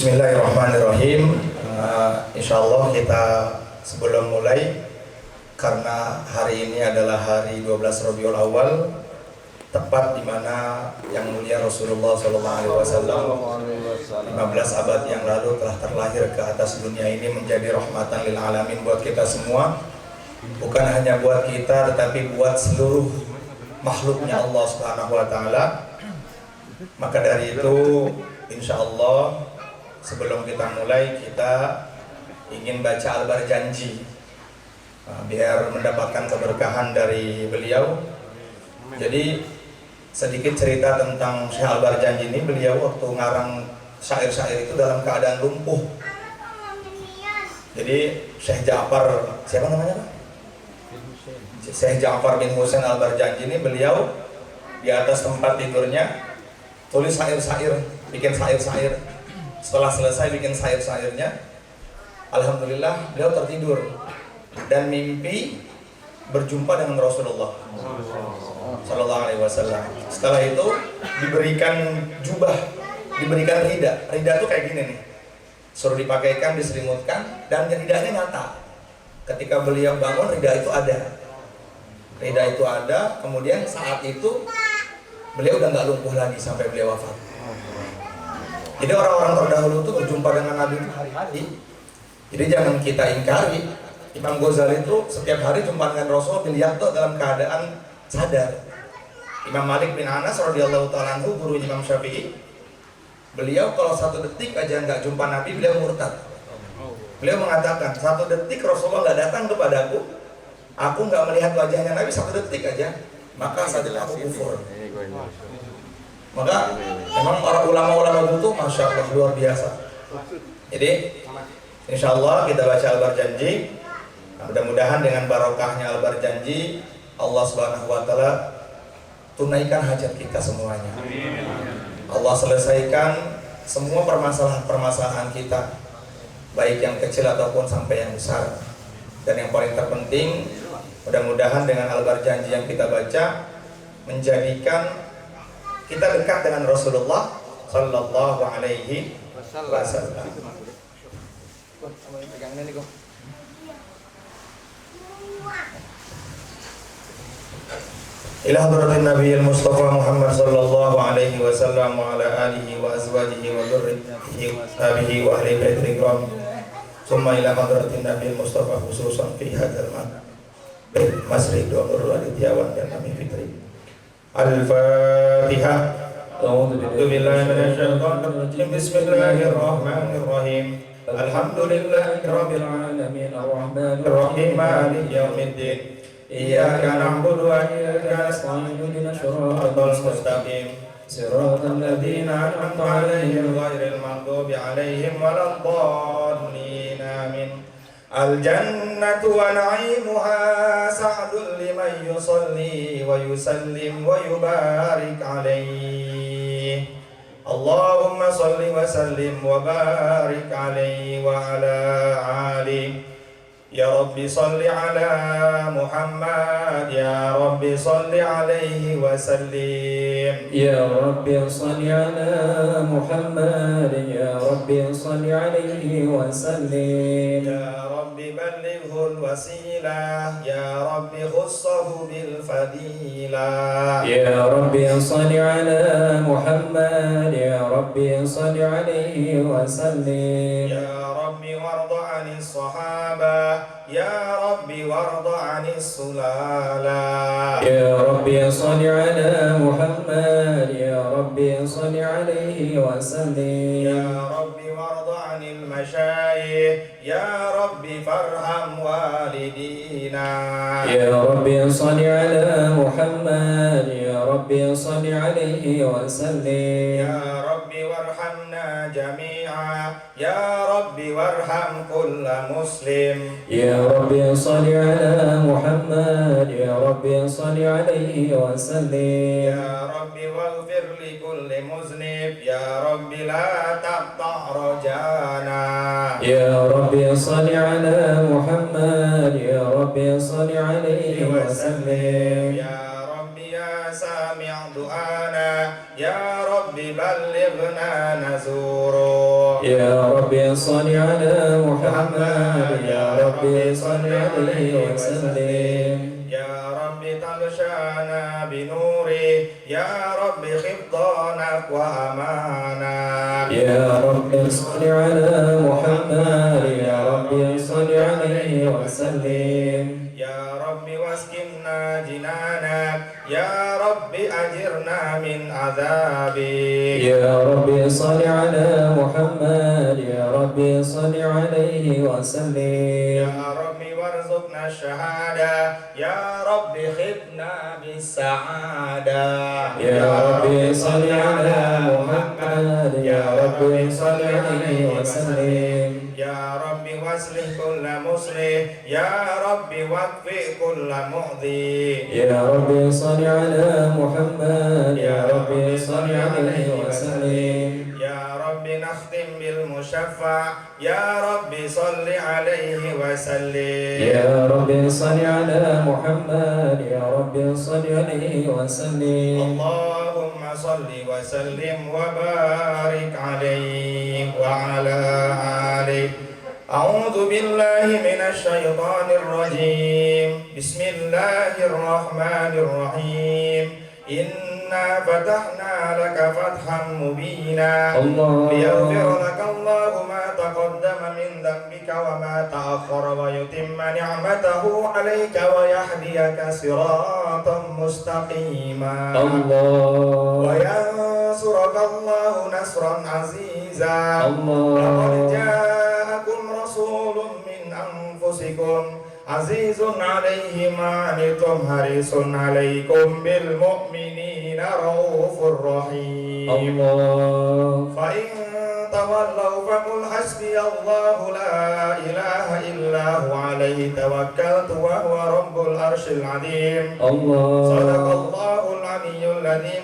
Bismillahirrahmanirrahim. Insyaallah kita sebelum mulai, karena hari ini adalah hari 12 Rabiul Awal, tepat di mana yang mulia Rasulullah SAW 15 abad yang lalu telah terlahir ke atas dunia ini menjadi rahmatan lil alamin buat kita semua. Bukan hanya buat kita, tetapi buat seluruh makhluknya Allah Subhanahu wa Ta'ala. Maka dari itu, insyaallah sebelum kita mulai, kita ingin baca Al-Barjanji biar mendapatkan keberkahan dari beliau. Jadi sedikit cerita tentang Syekh Al-Barjanji ini. Beliau waktu ngarang syair-syair itu dalam keadaan lumpuh. Jadi Syekh Ja'far, siapa namanya? Syekh Ja'far bin Husain Al-Barjanji ini, beliau di atas tempat tidurnya tulis syair-syair, bikin syair-syair. Setelah selesai bikin syair-syairnya, alhamdulillah beliau tertidur dan mimpi berjumpa dengan Rasulullah Sallallahu Alaihi Wasallam. Setelah itu diberikan jubah, diberikan rida. Rida tuh kayak gini nih, suruh dipakaikan, diselimutkan, dan ridanya nyata. Ketika beliau bangun, rida itu ada. Rida itu ada. Kemudian saat itu beliau udah nggak lumpuh lagi sampai beliau wafat. Jadi orang-orang terdahulu itu berjumpa dengan Nabi itu hari-hari. Jadi jangan kita ingkari. Imam Ghazali itu setiap hari jumpa dengan Rasul, dilihat tuh dalam keadaan sadar. Imam Malik bin Anas radhiyallahu ta'ala anhu, guru Imam Syafi'i, beliau kalau 1 detik aja nggak jumpa Nabi, beliau murtad. Beliau mengatakan, 1 detik Rasulullah nggak datang kepadaku, aku nggak melihat wajahnya Nabi 1 detik aja, maka saat itu aku kufur. Maka memang para ulama-ulama itu Masya Allah luar biasa. Jadi insya Allah kita baca Al-Barjanji. Mudah-mudahan dengan barokahnya Al-Barjanji, Allah Subhanahu wa Ta'ala tunaikan hajat kita semuanya. Allah selesaikan semua permasalahan kita, baik yang kecil ataupun sampai yang besar. Dan yang paling terpenting, mudah-mudahan dengan Al-Barjanji yang kita baca menjadikan kita dekat dengan Rasulullah Sallallahu Alaihi Wasallam. Ila hadratin Nabi Mustafa Muhammad Sallallahu Alaihi Wasallam wa ala alihi wa azwajihi wa dzurriyyatihi wa ashabihi wa ahli baitil kiram. Summa ila hadratin Nabi Mustafa khususan fi hadzal masri do'ur walidyawan dan kami fitri. Al-Fatihah. A'udzu billahi minasyaitonir rajim. Bismillahirrahmanirrahim. Alhamdulillahirabbil alamin arrahmanir rahim maliki yaumiddin. Iyyaka na'budu wa iyyaka nasta'in ihdinas siratal mustaqim. Siratal ladzina an'amta 'alaihim ghairil maghdubi 'alaihim waladdallin. Amin. Al-jannatu wa na'imuha sa'dun liman yusalli wa yusallim wa yubarik alaihi. Allahumma salli wa sallim wa barik alaihi wa ala alihi. Ya Rabbi salli ala Muhammad, Ya Rabbi salli alaihi wa sallim. Ya Rabbi salli ala Muhammad, Ya Rabbi salli alaihi wa sallim. Ya Rabbi ballighul wasilah, Ya Rabbi khussahu bil fadilah. Ya Rabbi salli ala Muhammad, Ya Rabbi salli alaihi wa sallim. Ya Rabbi warda 'anis sahabah, Ya Rabbi warda 'anis sulala. Ya Rabbi salli ala Muhammad, Ya Rabbi salli alaihi wa sallim. Ya Rabbi warda 'anil masyayikh, Ya Rabbi farham walidina. Ya Rabbi salli ala Muhammad, Ya Rabbi salli alaihi wa sallim. Ya Rabbi warhamna jami'a, Ya Rabbi warham kulla muslim. Ya Rabbi salli ala Muhammad, Ya Rabbi salli alaihi wa sallim. Ya Rabbi waghfir li kulli muznib, Ya Rabbi la taqta' rajana. Ya Rabbi salli ala Muhammad, Ya Rabbi salli alaihi wa sallim. Ya Rabbi ya سامع دعانا يا رب بلغنا نزور يا رب صل على محمد يا رب صل عليه وسلم يا رب تغشانا بنوره يا رب خفضانك وأمانا يا رب صل على محمد يا رب صل عليه وسلم يا رب واسكننا جنانك يا رب أجرنا من عذابك يا رب صل على محمد يا رب صل عليه وسلم يا رب وارزقنا الشهادة يا رب خذنا بالسعادة يا رب صل على محمد يا رب صل عليه وسلم يا رب واصلح كل مصلح يا رب واكفئ كل مؤذي يا رب صل على محمد يا رب صل عليه وسلم يا رب نختم بالمشفع يا رب صل عليه وسلم يا رب صل على محمد يا رب صل عليه وسلم اللهم صل وسلم وبارك عليه وعلى آله أعوذ بالله من الشيطان الرجيم بسم الله الرحمن الرحيم إنا فتحنا لك فتحا مبينا ليغفر لك الله ما تقدم من ذنبك وما تأخر ويتم نعمته عليك ويهديك صراطا مستقيما وينصرك الله نصرا عزيزا لقد جاءكم رسول من أنفسكم عزيز عليه ما عنتم حريص عليكم بالمؤمنين رؤوف رحيم فإن تولوا فقل حسبي الله لا إله إلا هو عليه توكلت وهو رب العرش العظيم صدق الله العلي العظيم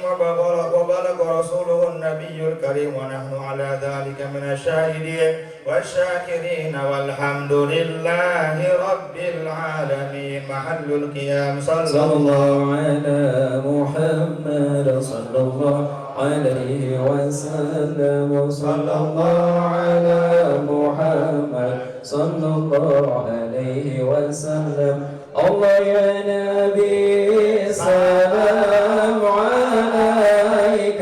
وبلغ رسوله النبي الكريم ونحن على ذلك من الشاهدين والشاكرين والحمد لله رب العالمين. محل القيام صلى الله على محمد صلى الله عليه وسلم صلى الله على محمد صلى الله عليه وسلم الله يا نبي سلام عليك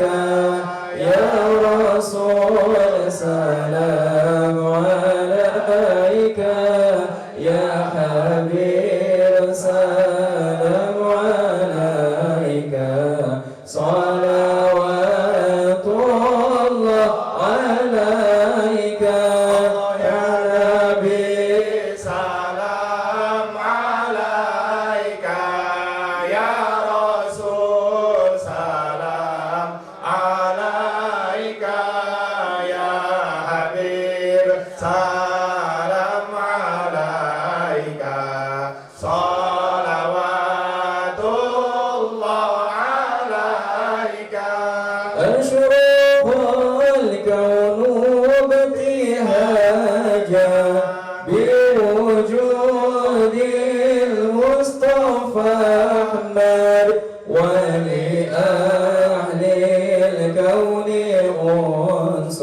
يا رسول سلام عليك يا حبيب سلام عليك صلوات الله عليك يا نبي سلام عليك يا رسول سلام عليك يا حبيب سلام عليك صلوات الله عليك أشرق الكون ابتهاجا بوجود المصطفى أحمد ولأهل الكون أنس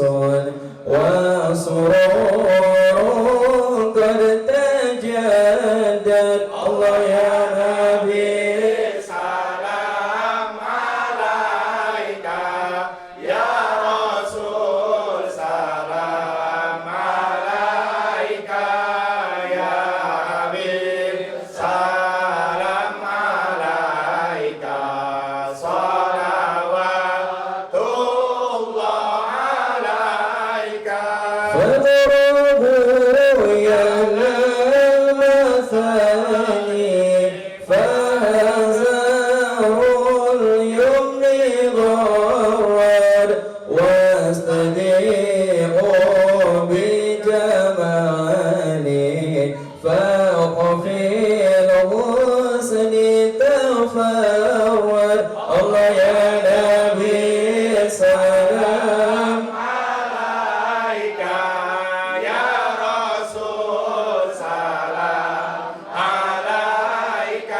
وسرور قد تجدد الله يا نبي سلام عليك يا رسول سلام عليك يا حبيب سلام عليك صلوات الله عليك فاضربوا يا المثاني فهزاه اليمن ضرر واستذيقوا بجمالي فوق في الغصن تفرد الله يا نبي سلام عليك يا رسول سلام عليك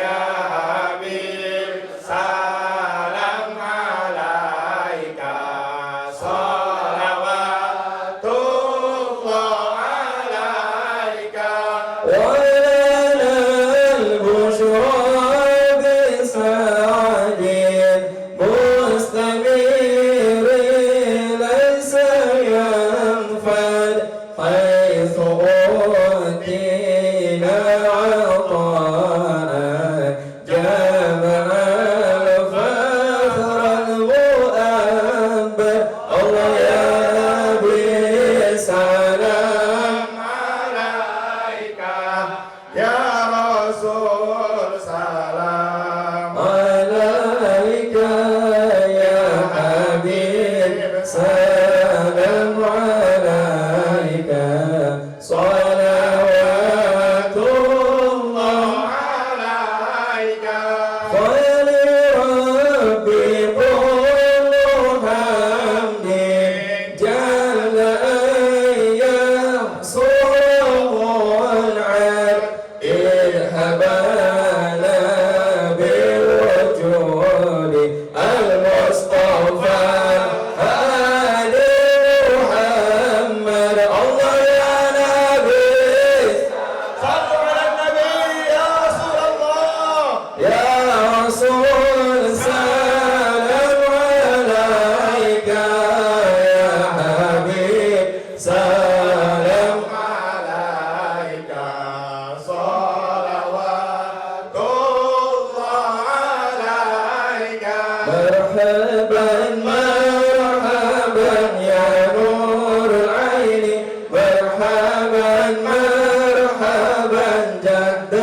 يا حبيب مرحبا بالوجود المصطفى هادي محمد الله يا نبي صلوا على النبي يا رسول الله. يا رسول سلام عليك يا حبيب سلام عليك صلوات الله عليك. مرحبا مرحبا يا نور العين مرحبا مرحبا جد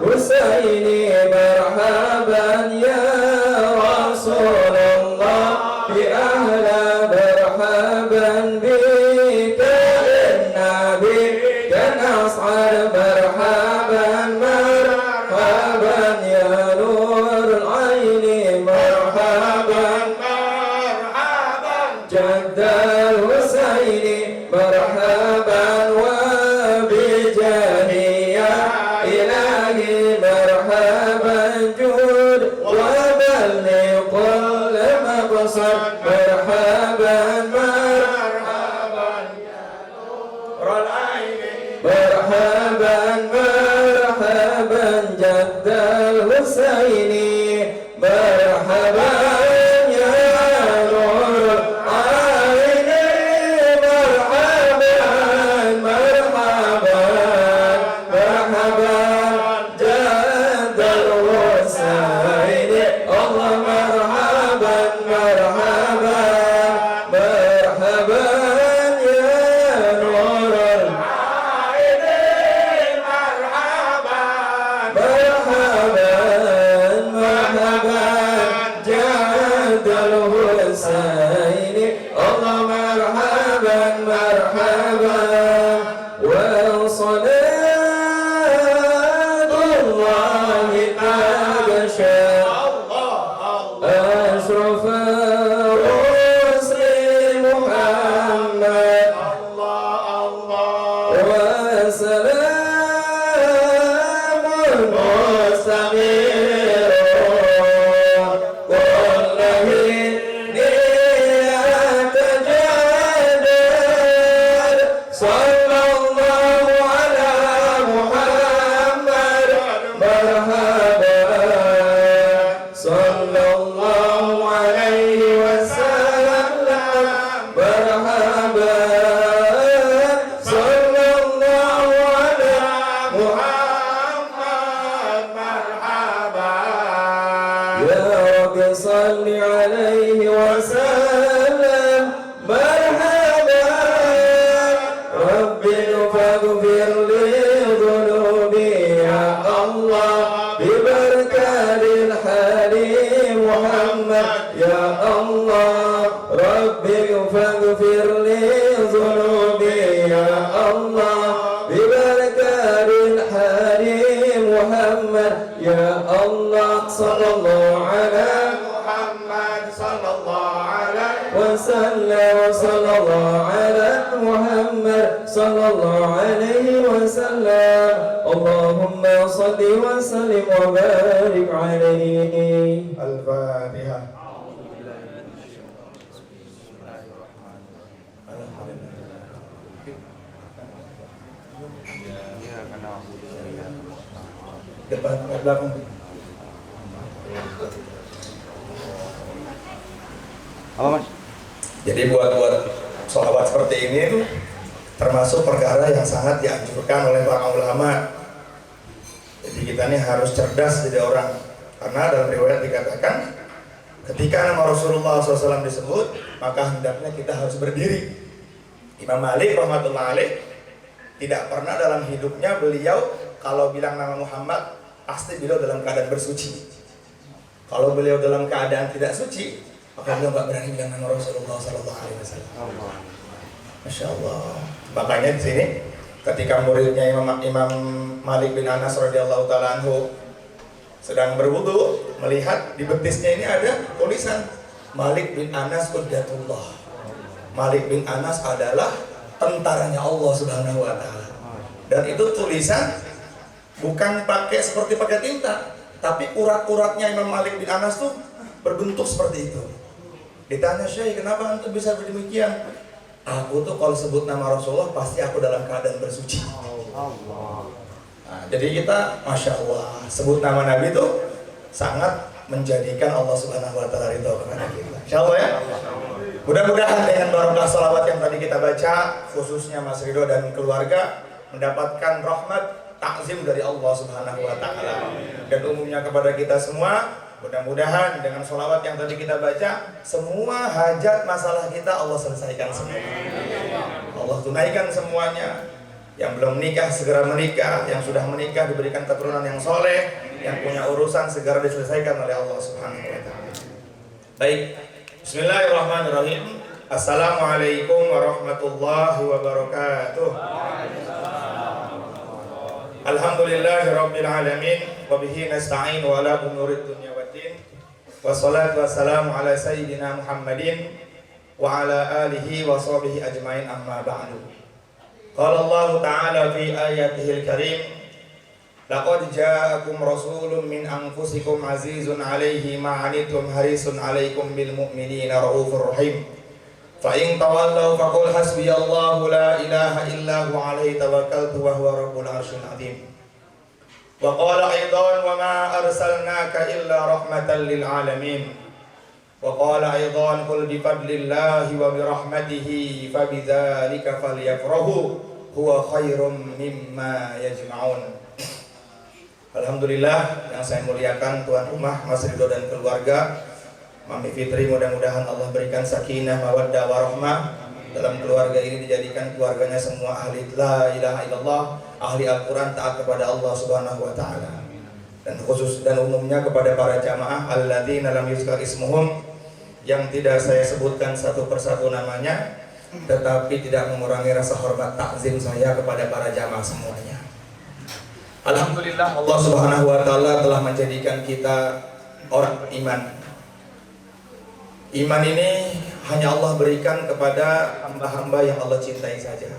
الحسين مرحبا يا رسول الله بأهلا مرحبا بك النبي كان أصعد مرحبا مرحبا يا نور العين مرحبا مرحبا جد الحسين مرحبا وبجاهي يا إلهي مرحبا جود وبلغ كل مقصد مرحبا مرحبا نور العين مرحبا مرحبا جد الحسين مرحبا يا نور العين مرحبا مرحبا مرحبا جد الحسين الله مرحبا مرحبا مرحبا يا نور العين مرحبا مرحبا مرحبا جد الحسين الله مرحبا مرحبا وصلاة الله أبشر أشرف رسل محمد وسلام المستقيم والله يتجدد صلى الله على محمد مرحبا صلى الله عليه وسلم مرحبا صلى الله على محمد مرحبا. يا رب صل عليه وسلم مرحبا رب فاغفر لي ذنوبي يا الله ببركة الحليم محمد يا الله رب فاغفر لي ذنوبي يا الله ببركة الحليم محمد يا الله صلى الله على محمد صلى الله عليه وسلم وصلى الله على محمد صلى الله عليه وسلم اللهم صل وسلم وبارك عليه. الفاتحة. Depan belakang. Apa mas? Jadi buat sholawat seperti ini itu termasuk perkara yang sangat dianjurkan oleh para ulama. Jadi kita ini harus cerdas jadi orang, karena dalam riwayat dikatakan ketika nama Rasulullah SAW disebut maka hendaknya kita harus berdiri. Imam Malik rahmatullah alaih tidak pernah dalam hidupnya beliau kalau bilang nama Muhammad pasti beliau dalam keadaan bersuci. Kalau beliau dalam keadaan tidak suci, maka beliau nggak berani bilang nama Rasulullah SAW. Masya Allah. Makanya di sini ketika muridnya Imam Malik bin Anas radhiyallahu taala anhu sedang berwudu, melihat di betisnya ini ada tulisan Malik bin Anas Quddatullah. Malik bin Anas adalah tentaranya Allah Subhanahu wa taala. Dan itu tulisan Bukan pakai seperti pakai tinta, tapi urat-uratnya Imam Malik bin Anas tuh berbentuk seperti itu. Ditanya, Syekh, kenapa antum bisa berdemikian? Aku tuh kalau sebut nama Rasulullah pasti aku dalam keadaan bersuci. Nah, jadi kita, Masya Allah, sebut nama Nabi itu sangat menjadikan Allah Subhanahu Wa Taala ridho kepada kita. Insya Allah ya. Mudah-mudahan dengan barokah salawat yang tadi kita baca, khususnya Mas Ridho dan keluarga mendapatkan rahmat takzim dari Allah Subhanahu Wa Taala, dan umumnya kepada kita semua. Mudah-mudahan dengan sholawat yang tadi kita baca, semua hajat masalah kita Allah selesaikan semua. Allah tunaikan semuanya. Yang belum menikah segera menikah, yang sudah menikah diberikan keturunan yang soleh, yang punya urusan segera diselesaikan oleh Allah Subhanahu Wa Taala. Baik, Bismillahirrahmanirrahim. Assalamualaikum warahmatullahi wabarakatuh. Alhamdulillahirabbil alamin, wa bihi nasta'in wa ala umurid dunya waddin. Wassalatu wassalamu ala sayyidina Muhammadin wa ala alihi wa sahbihi ajmain, amma ba'du. Qala Allah Ta'ala fi ayatihil karim, laqad ja'akum rasulun min anfusikum azizun 'alaihi ma 'anittum harisun 'alaikum bil mu'minina raufur rahim. Fa in tawallaw faqul hasbiyallahu la ilaha illa huwa 'alaihi tawakkaltu wa huwa rabbul 'arsyil 'azim. Wa qala aidan wa ma arsalnaka illa rahmatan lil 'alamin. Wa qala aidan qul bi fadlillahi wa bi rahmatihi fa bidzalika falyafrahu huwa khairum mimma yajma'un. Alhamdulillah, yang saya muliakan tuan rumah Mas Ridho dan keluarga, Mami Fitri, mudah-mudahan Allah berikan sakinah, mawaddah, warahmah dalam keluarga ini, dijadikan keluarganya semua ahli la ilaha illallah, ahli Al-Quran, taat kepada Allah Subhanahu Wa Ta'ala, dan khusus dan umumnya kepada para jamaah alladzina lam yuzkar ismuhum, yang tidak saya sebutkan satu persatu namanya, tetapi tidak mengurangi rasa hormat takzim saya kepada para jamaah semuanya. Alhamdulillah, Allah Subhanahu Wa Ta'ala telah menjadikan kita orang beriman. Iman ini hanya Allah berikan kepada hamba-hamba yang Allah cintai saja.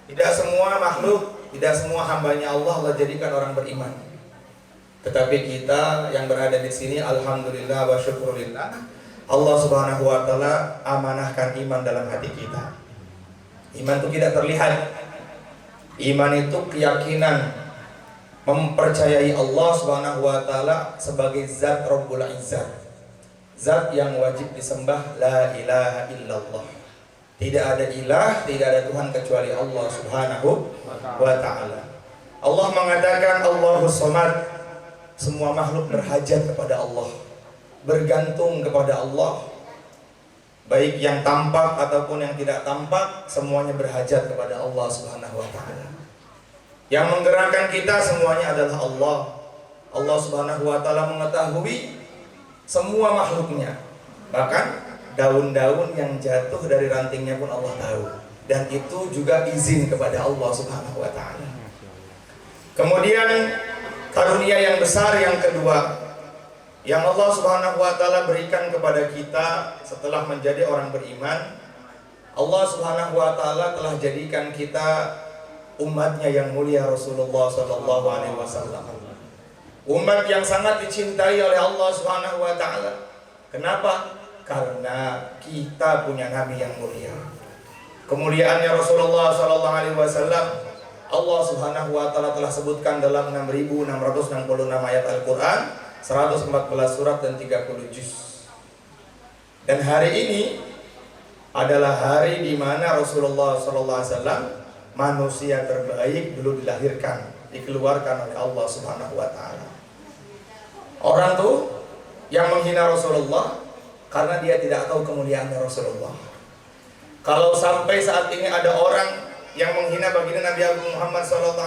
Tidak semua makhluk, tidak semua hambanya Allah jadikan orang beriman. Tetapi kita yang berada di sini, alhamdulillah wa syukurillah, Allah Subhanahu Wa Ta'ala amanahkan iman dalam hati kita. Iman itu tidak terlihat. Iman itu keyakinan mempercayai Allah Subhanahu Wa Ta'ala sebagai zat Rabbul Izzat, zat yang wajib disembah, la ilaha illallah. Tidak ada ilah, tidak ada Tuhan kecuali Allah Subhanahu Wa Ta'ala. Allah mengatakan Allahus Samad, semua makhluk berhajat kepada Allah, bergantung kepada Allah, baik yang tampak ataupun yang tidak tampak, semuanya berhajat kepada Allah Subhanahu Wa Ta'ala. Yang menggerakkan kita semuanya adalah Allah. Allah Subhanahu Wa Ta'ala mengetahui semua makhluknya, bahkan daun-daun yang jatuh dari rantingnya pun Allah tahu, dan itu juga izin kepada Allah Subhanahu Wa Ta'ala. Kemudian karunia yang besar yang kedua yang Allah Subhanahu Wa Ta'ala berikan kepada kita setelah menjadi orang beriman, Allah Subhanahu Wa Ta'ala telah jadikan kita umatnya yang mulia Rasulullah Sallallahu Alaihi Wasallam, umat yang sangat dicintai oleh Allah Subhanahu Wa Ta'ala. Kenapa? Karena kita punya Nabi yang mulia. Kemuliaannya Rasulullah Sallallahu Alaihi Wasallam Allah Subhanahu Wa Ta'ala telah sebutkan dalam 6.666 ayat Al-Quran, 114 surat dan 30 juz. Dan hari ini adalah hari di mana Rasulullah Sallallahu Alaihi Wasallam, manusia terbaik, dulu dilahirkan, dikeluarkan oleh Allah Subhanahu Wa Ta'ala. Orang tuh yang menghina Rasulullah karena dia tidak tahu kemuliaannya Rasulullah. Kalau sampai saat ini ada orang yang menghina baginda Nabi Agung Muhammad SAW,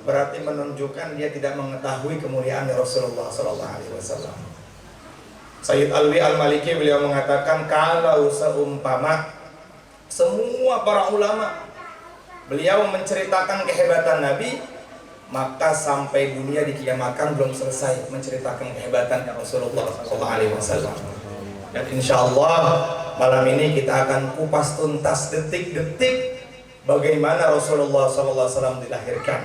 berarti menunjukkan dia tidak mengetahui kemuliaan Rasulullah SAW. Sayyid Alwi Al-Maliki beliau mengatakan, kalau seumpama semua para ulama beliau menceritakan kehebatan Nabi, maka sampai dunia dikiamatkan belum selesai menceritakan kehebatan Rasulullah SAW. Dan insya Allah malam ini kita akan kupas tuntas detik-detik bagaimana Rasulullah SAW dilahirkan.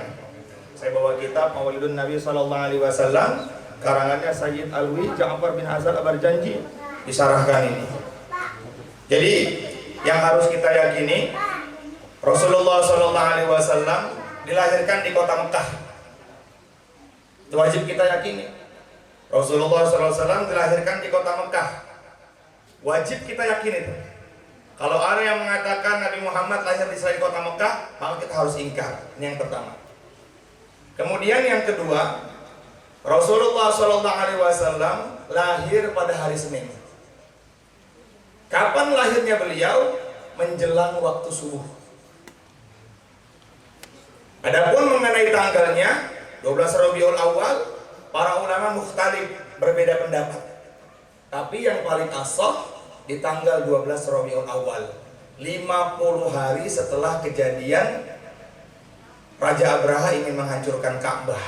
Saya bawa kitab Maulidun Nabi Sallallahu Alaihi Wasallam, karangannya Sayyid Alwi Ja'far bin Hasan Al-Barjanji, disarahkan ini. Jadi yang harus kita yakini, Rasulullah Sallallahu Alaihi Wasallam dilahirkan di kota Mekah. Itu wajib kita yakini. Rasulullah Sallallahu Alaihi Wasallam dilahirkan di kota Mekah. Wajib kita yakini itu. Kalau ada yang mengatakan Nabi Muhammad lahir di selain kota Mekah, maka kita harus ingkar. Ini yang pertama. Kemudian yang kedua, Rasulullah Sallallahu Alaihi Wasallam lahir pada hari Senin. Kapan lahirnya beliau? Menjelang waktu subuh. Adapun mengenai tanggalnya 12 Rabiul Awal, para ulama mukhtalif, berbeda pendapat. Tapi yang paling ashah di tanggal 12 Rabiul Awal, 50 hari setelah kejadian Raja Abraha ingin menghancurkan Ka'bah.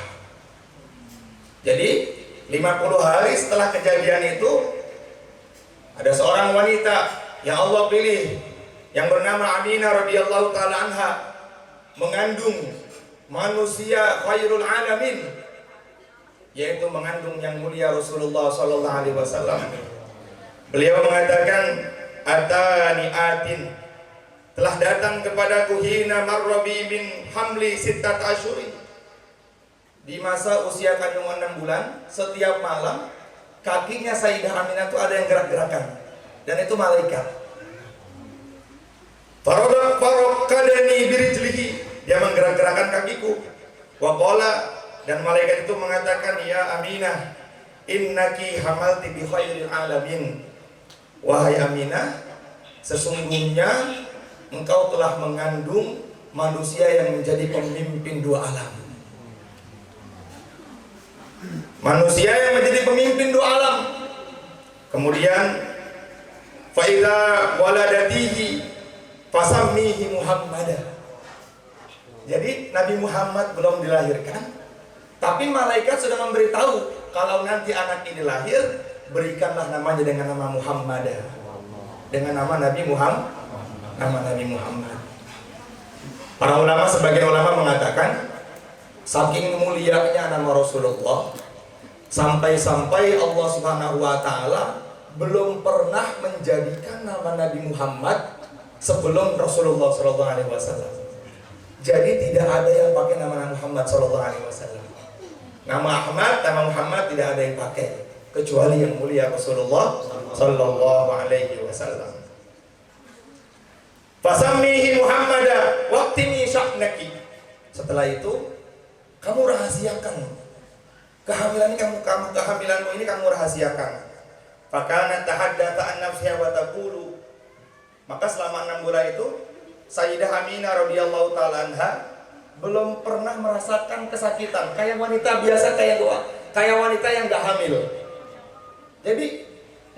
Jadi 50 hari setelah kejadian itu, ada seorang wanita yang Allah pilih yang bernama Aminah radhiyallahu taala anha, mengandung manusia khairul alamin, yaitu mengandung yang mulia Rasulullah sallallahu alaihi wasallam. Beliau mengatakan, atani atin, telah datang kepadaku hina marrabi min hamli sittat asyuri, di masa usia kandungan 6 bulan, setiap malam kakinya Sayyidah Aminah itu ada yang gerak-gerakan, dan itu malaikat. Faroqadani birijlihi, dia menggerak-gerakkan kakiku. Waqala, dan malaikat itu mengatakan, ya Aminah, innaki hamalti bi khairil alamin. Wahai Aminah, sesungguhnya engkau telah mengandung manusia yang menjadi pemimpin 2 alam. Manusia yang menjadi pemimpin 2 alam. Kemudian fa idza waladatihi fasammihi Muhammadan. Jadi Nabi Muhammad belum dilahirkan, tapi malaikat sudah memberitahu kalau nanti anak ini lahir, berikanlah namanya dengan nama Muhammad, dengan nama Nabi Muhammad, nama Nabi Muhammad. Para ulama, sebagian ulama mengatakan saking mulianya nama Rasulullah, sampai-sampai Allah Subhanahu wa taala belum pernah menjadikan nama Nabi Muhammad sebelum Rasulullah sallallahu alaihi wasallam. Jadi tidak ada yang pakai nama Muhammad sallallahu alaihi wasallam. Nama Ahmad, nama Muhammad tidak ada yang pakai kecuali yang mulia Rasulullah sallallahu alaihi wasallam. Fasammihi Muhammada waqtini sya'naki. Setelah itu kamu rahasiakan kehamilan ini, kehamilanmu ini kamu rahasiakan. Fakana tahaddatha an nafsiha wa taqulu. Maka selama 6 bulan itu Sayyidah Aminah radhiyallahu taala anha belum pernah merasakan kesakitan, kayak wanita biasa, kayak wanita yang enggak hamil. Jadi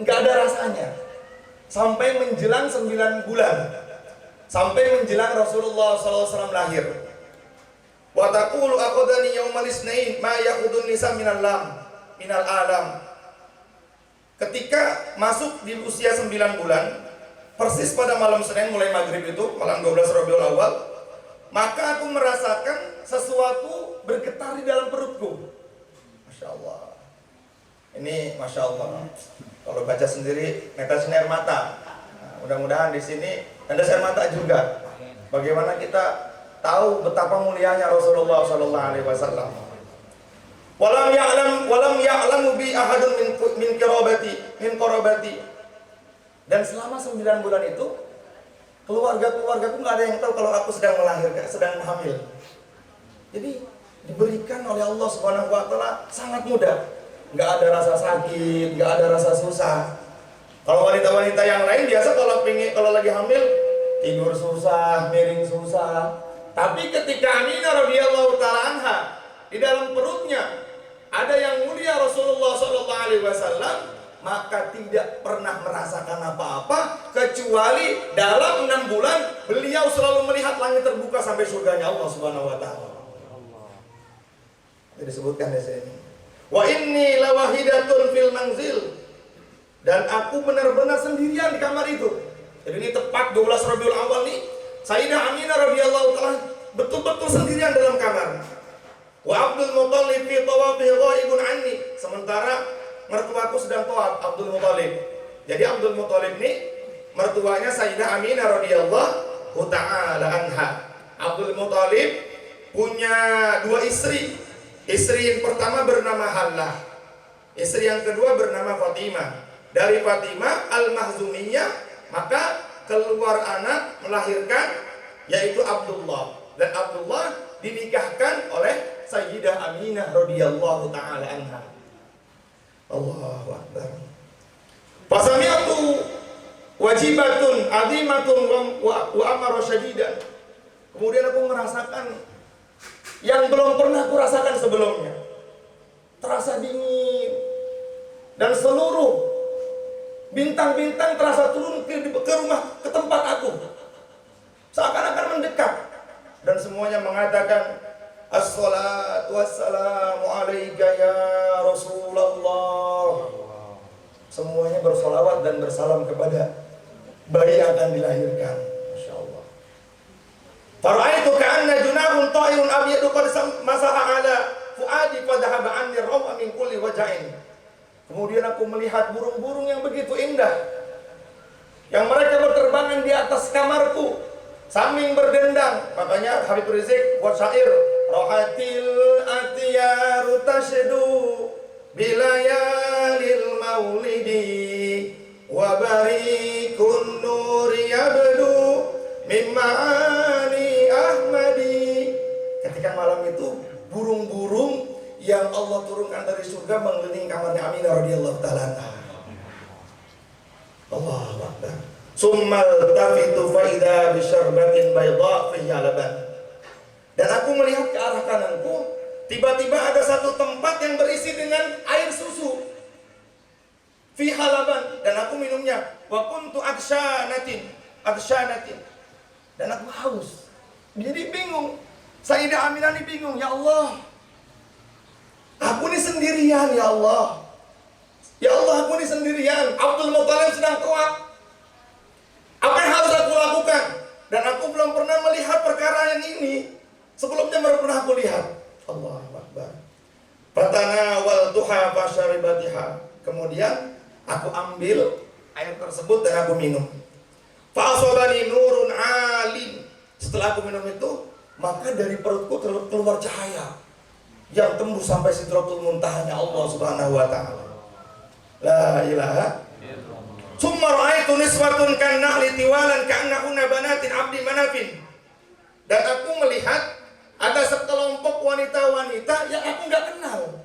enggak ada rasanya sampai menjelang 9 bulan, sampai menjelang Rasulullah SAW lahir. Wa taqulu aqadani yaumal isnain ma yaqudun nisa minal alam. Ketika masuk di usia 9 bulan, persis pada malam Senin mulai maghrib itu, malam 12 Rabiul Awal, maka aku merasakan sesuatu bergetar di dalam perutku. Masya Allah. Ini Masya Allah. Kalau baca sendiri netesin air mata. Nah, mudah-mudahan di sini netes air mata juga. Bagaimana kita tahu betapa mulianya Rasulullah sallallahu alaihi wasallam. Walam ya'lamu bi ahadun min qarabati. Dan selama 9 bulan itu keluarga-keluargaku nggak ada yang tahu kalau aku sedang melahirkan, sedang hamil. Jadi diberikan oleh Allah Subhanahu wa taala sangat mudah. Nggak ada rasa sakit, nggak ada rasa susah. Kalau wanita-wanita yang lain biasa kalau lagi hamil tidur susah, miring susah. Tapi ketika Aminah radhiyallahu taala anha di dalam perutnya ada yang mulia Rasulullah sallallahu alaihi wasallam, maka tidak pernah merasakan apa-apa kecuali dalam 6 bulan beliau selalu melihat langit terbuka sampai surganya Allah Subhanahu wa taala. Jadi disebutkan di sini, wa inni lawahidatun fil manzil, dan aku benar-benar sendirian di kamar itu. Jadi ini tepat 12 Rabiul Awal nih, Sayyidah Aminah radhiyallahu taala betul-betul sendirian dalam kamar. Wa Abdul Muthalib fi tawafihi ghaibun anni. Sementara mertuaku sedang tawaf, Abdul Muthalib. Jadi Abdul Muthalib ini mertuanya Sayyidah Aminah radhiyallahu ta'ala anha. Abdul Muthalib punya 2 istri. Istri yang pertama bernama Hallah. Istri yang kedua bernama Fatimah. Dari Fatimah Al-Mahzumiyah maka keluar anak melahirkan yaitu Abdullah. Dan Abdullah dinikahkan oleh Sayyidah Aminah radhiyallahu ta'ala anha. Allahu Akbar. Fasami'atu wajibatun azimatun wa amara syadidan. Kemudian aku merasakan yang belum pernah aku rasakan sebelumnya. Terasa dingin. Dan seluruh bintang-bintang terasa turun ke tempat aku. Seakan-akan mendekat. Dan semuanya mengatakan As-salatu wassalamu alaika ya Rasulullah. Semuanya bersolawat dan bersalam kepada bayi yang akan dilahirkan. Masya Allah. Fara'aitu ka'anna junahun ta'irun abiyadu qad masaha ala fuadi fadhahaba anni raw'a min kulli waja'in. Kemudian aku melihat burung-burung yang begitu indah yang mereka berterbangan di atas kamarku sambil berdendang. Makanya Habib Rizik buat syair, rohatil atiyaru tashdu bilayalil maulidi wa barikun nuri yabdu mimma'ani ahmadi. Ketika malam itu burung-burung yang Allah turunkan dari surga mengelilingi kamarnya Aminah radhiyallahu ta'ala anha. Allahu Akbar. Summal tafitu faida bisyarbatin bayda fiha laban. Dan aku melihat ke arah kananku, tiba-tiba ada satu tempat yang berisi dengan air susu. Fiha laban, dan aku minumnya. Wa kuntu adsyanatin. Dan aku haus. Jadi bingung. Sayyidah Aminah ini bingung, ya Allah. Aku ini sendirian, ya Allah. Ya Allah, aku ini sendirian. Abdul Muthalib sedang tawaf. Apa yang harus aku lakukan? Dan aku belum pernah melihat perkara yang ini. Sebelumnya baru pernah aku lihat. Allahu Akbar. Fatana wal duha fasyaribatiha. Kemudian aku ambil air tersebut dan aku minum. Fa'asabani nurun alim. Setelah aku minum itu, maka dari perutku keluar cahaya yang tembus sampai Sidratul Muntahanya Allah Subhanahu wa taala. La ilaha Summa ra'aitu niswatun kannahli tiwalan ka'annahunna banatin abdi manafin. Dan aku melihat ada sekelompok wanita-wanita yang aku nggak kenal.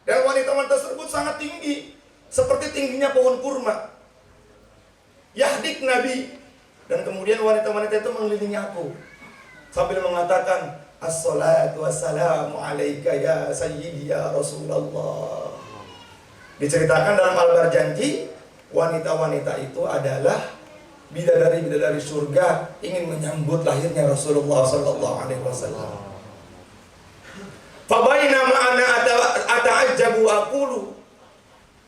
Dan wanita-wanita tersebut sangat tinggi, seperti tingginya pohon kurma. Yahdik Nabi. Dan kemudian wanita-wanita itu mengelilingi aku sambil mengatakan, As-salatu wassalamu alaika ya sayyidi ya Rasulullah. Diceritakan dalam Al-Barjanji, wanita-wanita itu adalah bidadari-bidadari surga ingin menyambut lahirnya Rasulullah sallallahu alaihi wasallam. Fa bainama ana ata'ajjabu aqulu.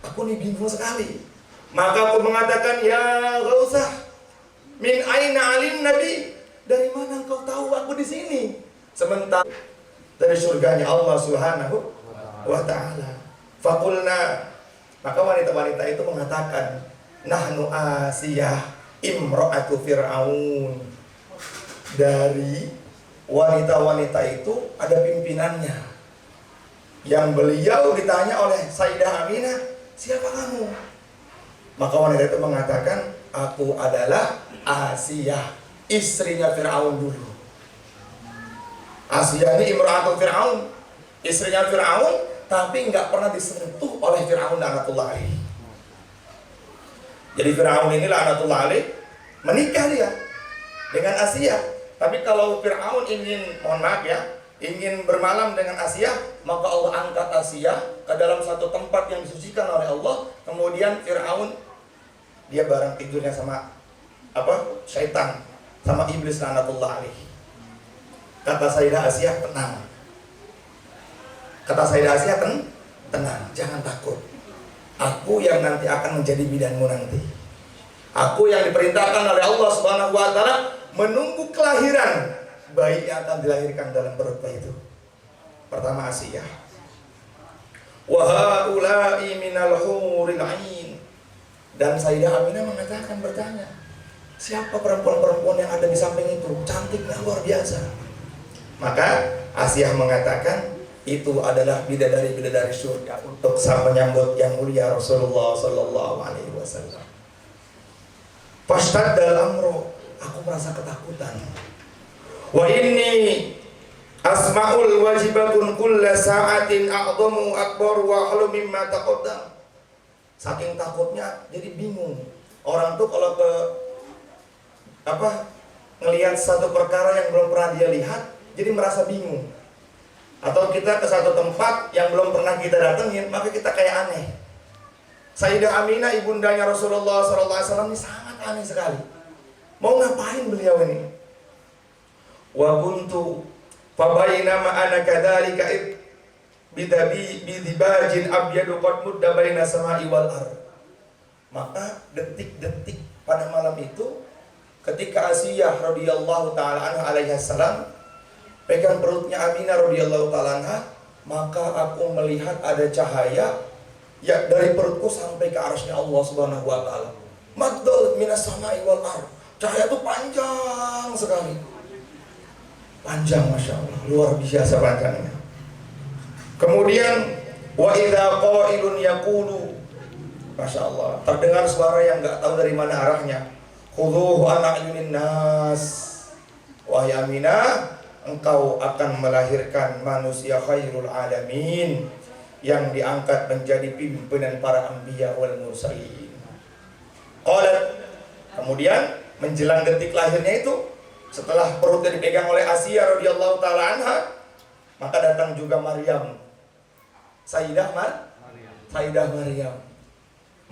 Aku ini bingung sekali. Maka aku mengatakan, ya Ghausah, min aina alim nabi? Dari mana engkau tahu aku di sini? Sementara dari surganya Allah Subhanahu wa taala. Faqulna, maka wanita-wanita itu mengatakan, nahnu Asiyah imra'atu Fir'aun. Dari wanita-wanita itu ada pimpinannya, yang beliau ditanya oleh Sayyidah Aminah, siapa kamu? Maka wanita itu mengatakan, aku adalah Asiyah, istrinya Fir'aun dulu. Asiyah ini imra'atu Fir'aun, istrinya Fir'aun, tapi nggak pernah disentuh oleh Fir'aun laknatullah alaih. Jadi Fir'aun ini laknatullah alaih menikah dia dengan Asiyah. Tapi kalau Fir'aun ingin, mohon maaf ya, ingin bermalam dengan Asiyah, maka Allah angkat Asiyah ke dalam satu tempat yang disucikan oleh Allah. Kemudian Fir'aun dia bareng tidurnya sama syaitan, sama iblis laknatullah alaih. Kata Sayyidah Asiyah, tenang. Kata Sayyidah Asiyah, tenang, jangan takut. Aku yang nanti akan menjadi bidanmu nanti. Aku yang diperintahkan oleh Allah Subhanahu wa taala menunggu kelahiran bayi yang akan dilahirkan dalam perut bayi itu. pertama Asiyah. Wa haula'i minal huril 'ain. Dan Sayyidah Aminah mengatakan, bertanya, siapa perempuan-perempuan yang ada di samping itu? Cantiknya luar biasa. Maka Asiyah mengatakan, itu adalah bidadari-bidadari surga untuk menyambut yang mulia Rasulullah sallallahu alaihi wasallam. Fashtadda amru, aku merasa ketakutan. Wa inni asma'ul wajibatun kulla sa'atin a'dhamu akbar wa halu mimma taqaddam. Saking takutnya jadi bingung. Orang tuh kalau ngelihat satu perkara yang belum pernah dia lihat, jadi merasa bingung. Atau kita ke satu tempat yang belum pernah kita datengin, maka kita kayak aneh. Sayyidah Aminah, ibundanya Rasulullah SAW, ini sangat aneh sekali. Mau ngapain beliau ini? Wa kuntu fabainama ana kadzalika bidibajin abyadu qad mudda baina samai wal ard. Maka detik-detik pada malam itu, ketika Asiyah radhiyallahu taala anha alaihi salam pegang perutnya Aminah radhiyallahu taala anha, maka aku melihat ada cahaya ya dari perutku sampai ke arasnya Allah Subhanahu wa taala. Maddal minas samai wal ard. Cahaya itu panjang sekali. Panjang, Masya Allah, luar biasa panjangnya. Kemudian wa idza qailun yaqulu, Masya Allah, terdengar suara yang nggak tahu dari mana arahnya. Khudhuhu an a'yunin nas. Wahai Aminah, engkau akan melahirkan manusia khairul alamin yang diangkat menjadi pimpinan para anbiya wal mursalin. Qalat, kemudian menjelang detik lahirnya itu, setelah perutnya dipegang oleh Asiyah radhiyallahu taala anha, maka datang juga Maryam. Sayyidah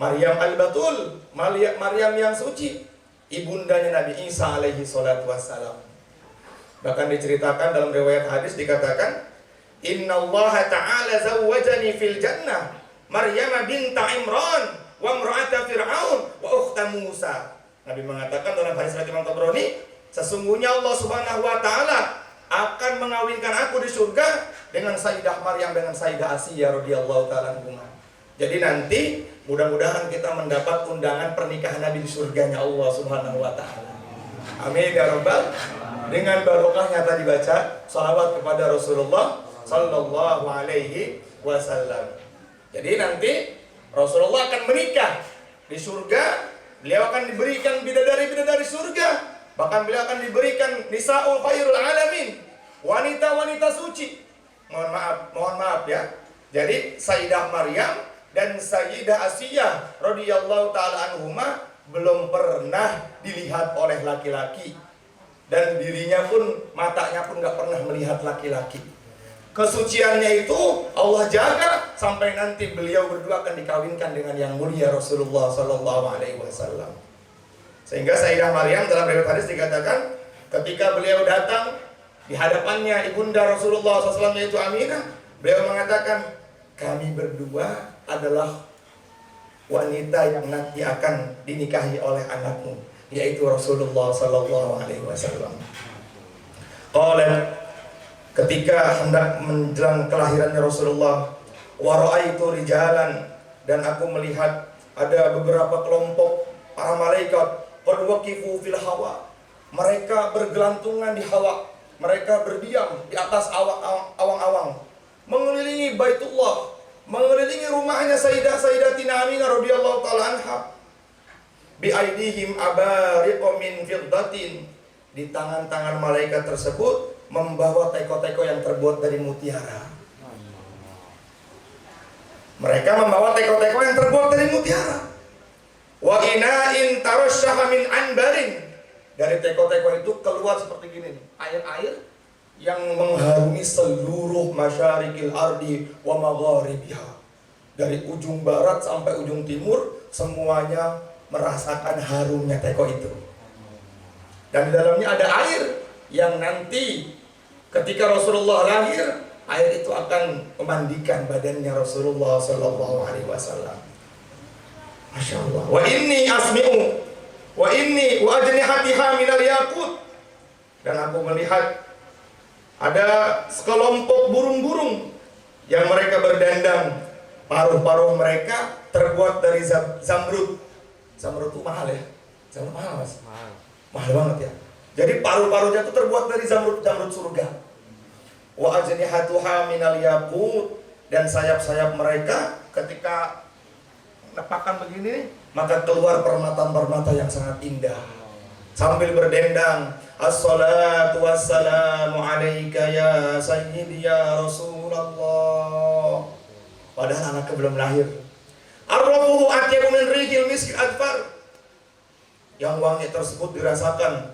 Maryam al-Batul, Maryam yang suci, ibundanya Nabi Isa alaihi salatu wassalam. Bahkan diceritakan dalam riwayat hadis dikatakan, Innallaha ta'ala zawwajani fil jannah Maryam binta Imran wa imra'ata Fir'aun wa ukhta Musa. Nabi mengatakan dalam hadis riwayat Imam Tabrani, sesungguhnya Allah Subhanahu wa taala akan mengawinkan aku di surga dengan Sayyidah Maryam dengan Sayyidah Asiyah radhiyallahu taala anhuma. Jadi nanti mudah-mudahan kita mendapat undangan pernikahan Nabi di surganya Allah Subhanahu wa taala. Amin ya rabbal. Dengan barokahnya tadi baca salawat kepada Rasulullah sallallahu alaihi wasallam. Jadi nanti Rasulullah akan menikah di surga. Beliau akan diberikan bidadari-bidadari surga. Bahkan beliau akan diberikan nisaul khairul alamin, wanita-wanita suci. Mohon maaf ya. Jadi Sayyidah Maryam dan Sayyidah Asiyah radhiyallahu taala anhuma belum pernah dilihat oleh laki-laki. Dan dirinya pun, matanya pun gak pernah melihat laki-laki. Kesuciannya itu Allah jaga sampai nanti beliau berdua akan dikawinkan dengan yang mulia Rasulullah sallallahu alaihi wasallam. Sehingga Sayyidah Maryam dalam riwayat hadis dikatakan, ketika beliau datang di hadapannya ibunda Rasulullah SAW yaitu Aminah, beliau mengatakan, kami berdua adalah wanita yang nanti akan dinikahi oleh anakmu, yaitu Rasulullah sallallahu alaihi wasallam. Qala, ketika hendak menjelang kelahirannya Rasulullah, wa ra'aitu rijalan, dan aku melihat ada beberapa kelompok para malaikat qad waqifu fil hawa. Mereka bergelantungan di hawa, mereka berdiam di atas awang-awang, mengelilingi Baitullah, mengelilingi rumahnya Sayyidatina Aminah radhiyallahu taala anha. Bi aidihim abariqu min fiddatin. Di tangan-tangan malaikat tersebut membawa teko-teko yang terbuat dari mutiara. Mereka membawa teko-teko yang terbuat dari mutiara. Wa ina'in tarasyaha min anbarin. Dari teko-teko itu keluar seperti gini nih, air-air yang mengharumi seluruh masyarikil ardi wa magharibiha. Dari ujung barat sampai ujung timur, semuanya merasakan harumnya teko itu. Dan di dalamnya ada air yang nanti ketika Rasulullah lahir, air itu akan memandikan badannya Rasulullah sallallahu alaihi wasallam. Masya Allah. Wa inni asmi'u wa inni wa ajnihatiha minal yaqut. Dan aku melihat ada sekelompok burung-burung begadang. Paruh-paruh mereka terbuat dari zamrud. Zamrud itu mahal ya? Zamrud mahal mas? Mahal banget ya. Jadi paruh-paruhnya itu terbuat dari zamrud surga. Wa ajnihatuha minal yaqut, dan sayap-sayap mereka ketika nepakan begini, maka keluar permata-permata yang sangat indah. Sambil berdendang, as-salatu wassalamu alaika ya sayyidi ya Rasulullah. Padahal anaknya belum lahir. Arwahuhu atyabu min rihil miski adfar. Yang wangi tersebut dirasakan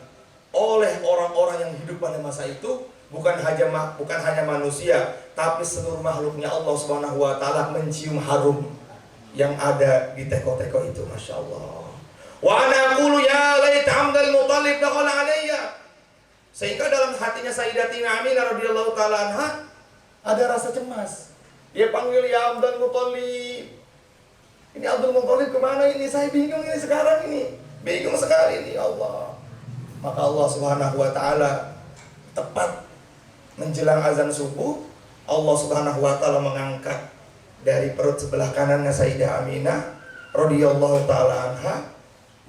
oleh orang-orang yang hidup pada masa itu, bukan hanya manusia, tapi seluruh makhluknya Allah Subhanahu wa taala mencium harum yang ada di teko-teko itu, Masya Allah. Wa ana aqulu ya laita Abdul Muthalib dakhala alayya. Sehingga dalam hatinya Sayyidatina Aminah radhiyallahu taala anha ada rasa cemas. Dia panggil ya Abdul Muthalib. Ini Abdul Muthalib kemana ini? Saya bingung ini sekarang ini. Bingung sekali ini, ya Allah. Maka Allah Subhanahu wa taala tepat menjelang azan subuh, Allah Subhanahu wa taala mengangkat dari perut sebelah kanannya Sayyidah Aminah radhiyallahu taala anha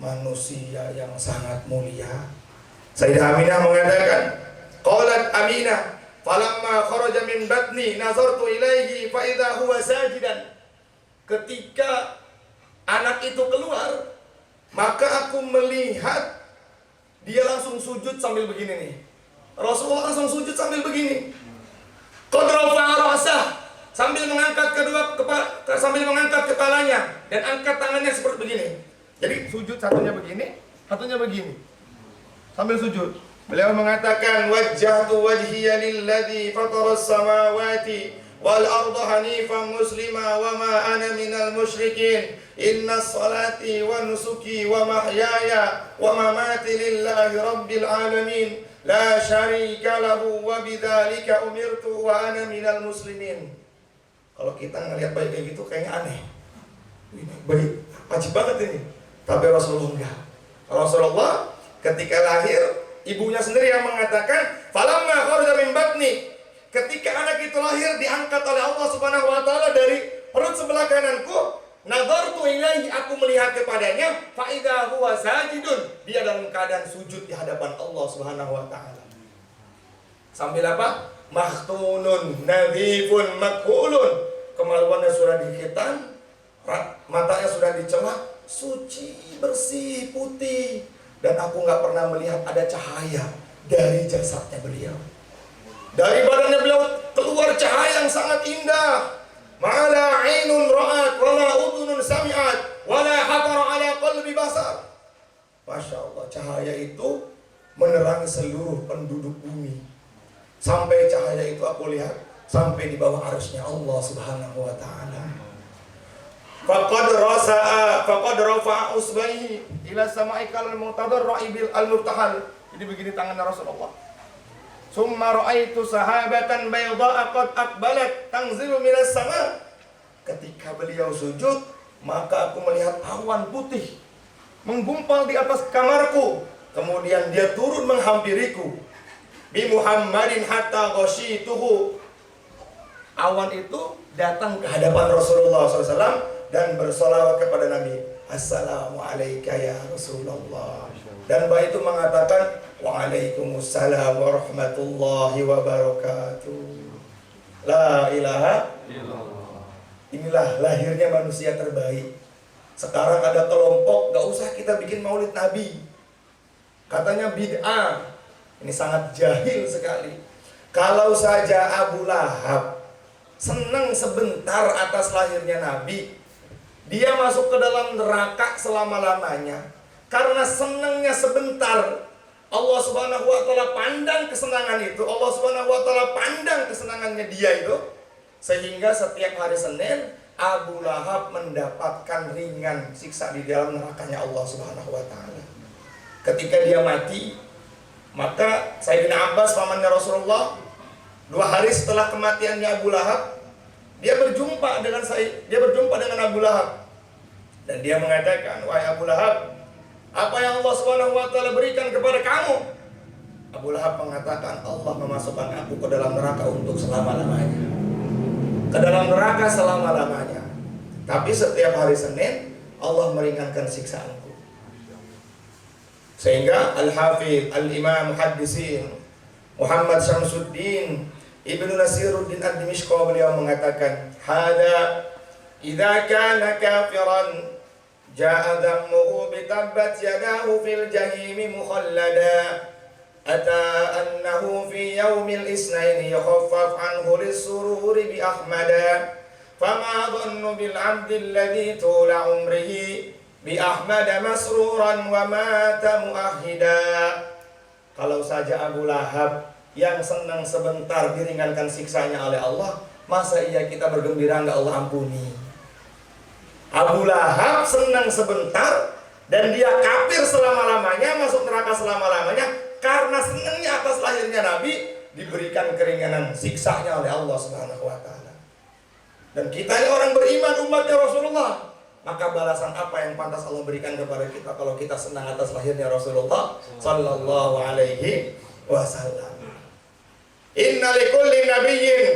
manusia yang sangat mulia. Sayyidah Aminah mengatakan, qalat Aminah, falamma kharaja min batni nazartu ilaihi fa idza huwa sajidan. Ketika anak itu keluar, maka aku melihat dia langsung sujud sambil begini nih. Rasulullah langsung sujud sambil begini. Qad rafa'a ra'sah, sambil mengangkat kepalanya dan angkat tangannya seperti begini. Jadi sujud satunya begini, satunya begini. Sambil sujud. Beliau mengatakan, wajjahtu wajhiya lilladzi fataras samawati wal arda hanifan muslima wa ma ana minal musyrikin. Inna salati wa nusuki wa mahyaya wa mamati lillahi rabbil alamin. La syarika lahu wa bidzalika umirtu wa ana minal muslimin. Kalau kita ngelihat baik kayak gitu kayaknya aneh. Ini baik, wajib banget ini. Tapi Rasulullah enggak. Rasulullah ketika lahir, ibunya sendiri yang mengatakan, falamma kharaja min batni, ketika anak itu lahir diangkat oleh Allah Subhanahu wa taala dari perut sebelah kananku, nazartu ilaihi, aku melihat kepadanya, fa idza huwa sajidun, dia dalam keadaan sujud di hadapan Allah Subhanahu wa taala. Sambil apa? Mahtunun nadhifun makhulun, kemaluannya sudah dikhitan, matanya sudah dicelak, suci, bersih, putih, dan aku nggak pernah melihat ada cahaya dari jasadnya beliau. Dari badannya beliau keluar cahaya yang sangat indah. Ma'ala 'ainun ra'at wala udhunun sami'at wala hatara 'ala qalbi basar. Masya Allah, cahaya itu menerangi seluruh penduduk bumi. Sampai cahaya itu aku lihat sampai di bawah arasy-Nya Allah Subhanahu wa taala. Faqad rafa'a usbaihi ila sama'i kal mu'tadarra'i bil al-murtahal. Jadi begini tangannya Rasulullah. Summa ra'aitu sahabatan bayda'a qad aqbalat tanzilu minas sama. Ketika beliau sujud, maka aku melihat awan putih menggumpal di atas kamarku. Kemudian dia turun menghampiriku. Bi Muhammadin hatta ghasyituhu. Awan itu datang ke hadapan Rasulullah SAW dan bersolawat kepada Nabi. Assalamualaikum ya Rasulullah. Dan bayi itu mengatakan, waalaikumsalam warahmatullahi wabarakatuh. La ilaha illallah. Inilah lahirnya manusia terbaik. Sekarang ada kelompok, gak usah kita bikin maulid Nabi, katanya bid'ah. Ini sangat jahil sekali. Kalau saja Abu Lahab senang sebentar atas lahirnya Nabi, dia masuk ke dalam neraka selama-lamanya. Karena senangnya sebentar, Allah Subhanahu wa taala pandang kesenangan itu, Allah Subhanahu wa taala pandang kesenangannya dia itu, sehingga setiap hari Senin Abu Lahab mendapatkan ringan siksa di dalam nerakanya Allah Subhanahu wa taala. Ketika dia mati, maka Sayyidina Abbas pamannya Rasulullah 2 hari setelah kematiannya Abu Lahab, dia berjumpa dengan Abu Lahab dan dia mengatakan, wahai Abu Lahab, apa yang Allah Subhanahu wa taala berikan kepada kamu? Abu Lahab mengatakan, Allah memasukkan aku ke dalam neraka untuk selama-lamanya. ke dalam neraka selama-lamanya. Tapi setiap hari Senin Allah meringankan siksaanku. Sehingga Al-Hafidh Al-Imam Muhaddisin Muhammad Syamsuddin Ibnu Nasiruddin Ad-Dimishqi beliau mengatakan, "Hada idza kana kafiran ja'a dhammuhu bitabbat yadahu fil jahimi mukhallada ata annahu fi yaumil isnaini yukhaffaf anhu lis-sururi bi ahmada fama dhannu bil 'abdi alladhi tula umrihi bi ahmada masruran wa mata muahhida." Kalau saja Abu Lahab yang senang sebentar diringankan siksanya oleh Allah, masa iya kita bergembira enggak Allah ampuni? Abu Lahab senang sebentar dan dia kafir selama-lamanya, masuk neraka selama-lamanya karena senangnya atas lahirnya Nabi, diberikan keringanan siksanya oleh Allah Subhanahu wa taala. Dan kita ini orang beriman, umatnya Rasulullah, maka balasan apa yang pantas Allah berikan kepada kita kalau kita senang atas lahirnya Rasulullah sallallahu alaihi wasallam. Inna likulli nabiyyin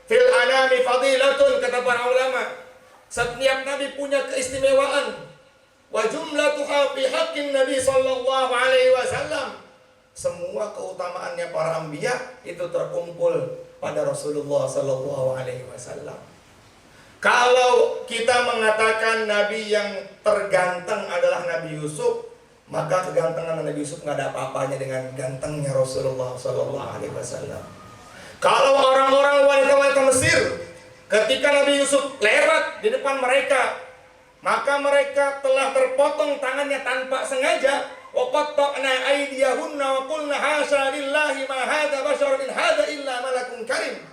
fil anami fadilatun, kata para ulama. Setiap nabi punya keistimewaan. Wa jumlatuha fi haqqin nabi sallallahu alaihi wasallam. Semua keutamaannya para anbiya itu terkumpul pada Rasulullah sallallahu alaihi wasallam. Kalau kita mengatakan nabi yang terganteng adalah Nabi Yusuf, maka kegantengan Nabi Yusuf nggak ada apa-apanya dengan gantengnya Rasulullah sallallahu alaihi wasallam. Kalau orang-orang wanita-wanita Mesir ketika Nabi Yusuf lewat di depan mereka, maka mereka telah terpotong tangannya tanpa sengaja. Wa qatta'na aydiyahunna wa qulna hasya lillahi ma hadza basharun in hadza illa malakun karim.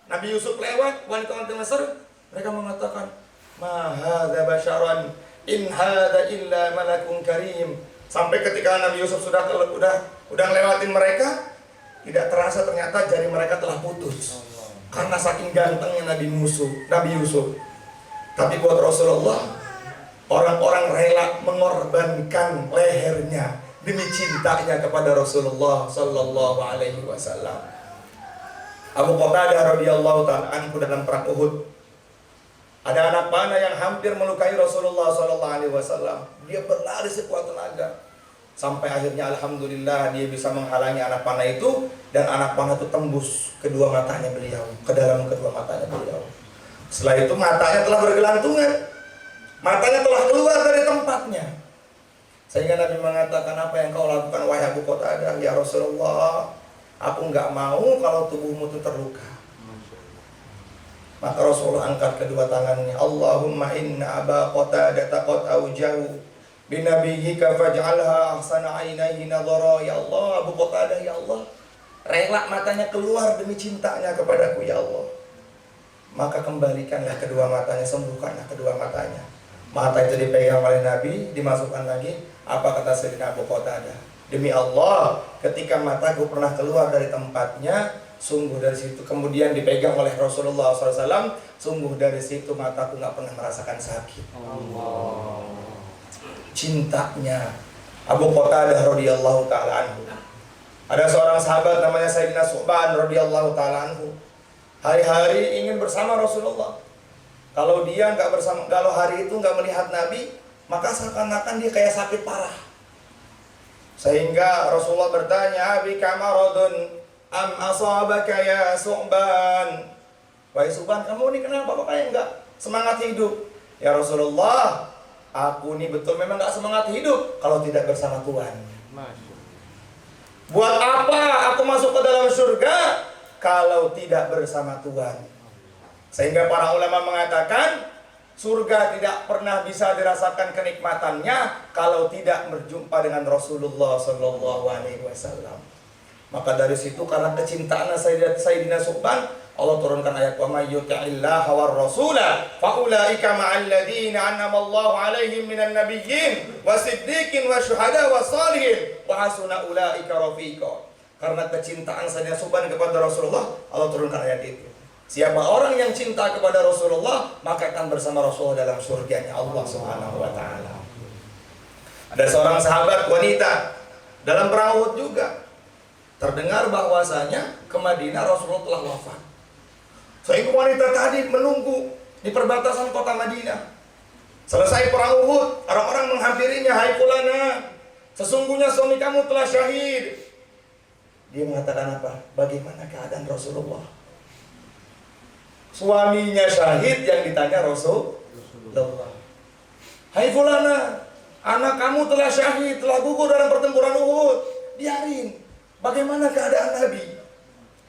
Nabi Yusuf lewat, wanita-wanita Mesir, mereka mengatakan, ma hadza basharun in hadza illa malakun karim. Sampai ketika Nabi Yusuf sudah lewatin mereka, tidak terasa ternyata jari mereka telah putus. Karena saking gantengnya Nabi Yusuf. Tapi buat Rasulullah, orang-orang rela mengorbankan lehernya demi cintanya kepada Rasulullah sallallahu alaihi wasallam. Abu Qatadah radhiyallahu ta'ala anhu dalam perang Uhud, ada anak panah yang hampir melukai Rasulullah sallallahu alaihi wasallam. Dia berlari sekuat tenaga sampai akhirnya alhamdulillah dia bisa menghalangi anak panah itu, dan anak panah itu tembus kedua matanya beliau, ke dalam kedua matanya beliau. Setelah itu matanya telah bergelantungan, matanya telah keluar dari tempatnya. Sehingga Nabi mengatakan, apa yang kau lakukan wahai Abu Qatadah? Ya Rasulullah, aku enggak mau kalau tubuhmu itu terluka. Maka Rasulullah angkat kedua tangannya, Allahumma inna Aba Qatadah qad aujahu binabiyyika faj'alha ahsana ainaihi nadhara. Ya Allah, Abu Qatadah, ya Allah, rela matanya keluar demi cintanya kepadaku, ya Allah. Maka kembalikanlah kedua matanya, sembuhkanlah kedua matanya. Mata itu dipegang oleh Nabi, dimasukkan lagi. Apa kata Sayyidina Abu Qatadah? Demi Allah, ketika mataku pernah keluar dari tempatnya, sungguh dari situ, kemudian dipegang oleh Rasulullah SAW, sungguh dari situ mataku nggak pernah merasakan sakit. Allah. Cintanya Abu Qatadah radhiyallahu ta'ala anhu. Ada seorang sahabat namanya Sayyidina Su'ban radhiyallahu ta'ala anhu. Hari-hari ingin bersama Rasulullah. Kalau dia nggak bersama, kalau hari itu nggak melihat Nabi, maka seakan-akan dia kayak sakit parah. Sehingga Rasulullah bertanya, "Bika maradun am asabaka ya Su'ban?" Wahai Su'ban, kamu ini kenapa kok kayak nggak semangat hidup? Ya Rasulullah, aku ini betul memang nggak semangat hidup kalau tidak bersama Tuhan. Buat apa aku masuk ke dalam surga kalau tidak bersama Tuhan? Sehingga para ulama mengatakan surga tidak pernah bisa dirasakan kenikmatannya kalau tidak berjumpa dengan Rasulullah sallallahu alaihi wasallam. Maka dari situ karena kecintaan Sayyidina Su'ban, Allah turunkan ayat wa may yuti'illaha war rasula fa ulaika ma'al ladzina an'ama Allahu 'alaihim minan nabiyyin wasiddiqin wasyuhada wassalihin wa hasuna ulaika rafiqa. Karena kecintaan Sayyidina Su'ban kepada Rasulullah, Allah turunkan ayat itu. Siapa orang yang cinta kepada Rasulullah, maka akan bersama Rasulullah dalam surganya Allah Subhanahu wa taala. Ada seorang sahabat wanita dalam perang Uhud juga terdengar bahwasanya ke Madinah Rasulullah telah wafat. Seorang wanita tadi menunggu di perbatasan kota Madinah. Selesai perang Uhud, orang-orang menghampirinya, "Hai fulana, sesungguhnya suami kamu telah syahid." Dia mengatakan apa? Bagaimana keadaan Rasulullah? Suaminya syahid, yang ditanya Rasulullah. "Hai fulana, anak kamu telah syahid, telah gugur dalam pertempuran Uhud." Biarin. Bagaimana keadaan Nabi?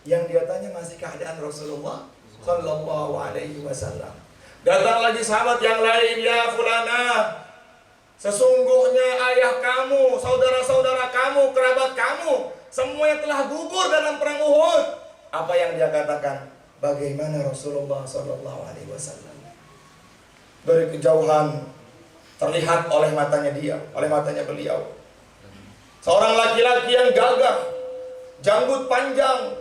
Yang dia tanya masih keadaan Rasulullah Sallallahu Alaihi Wasallam. Datang lagi sahabat yang lain, "Ya fulana, sesungguhnya ayah kamu, saudara-saudara kamu, kerabat kamu, semuanya telah gugur dalam perang Uhud." Apa yang dia katakan? Bagaimana Rasulullah Sallallahu Alaihi Wasallam? Dari kejauhan terlihat oleh matanya beliau, seorang laki-laki yang gagah, janggut panjang,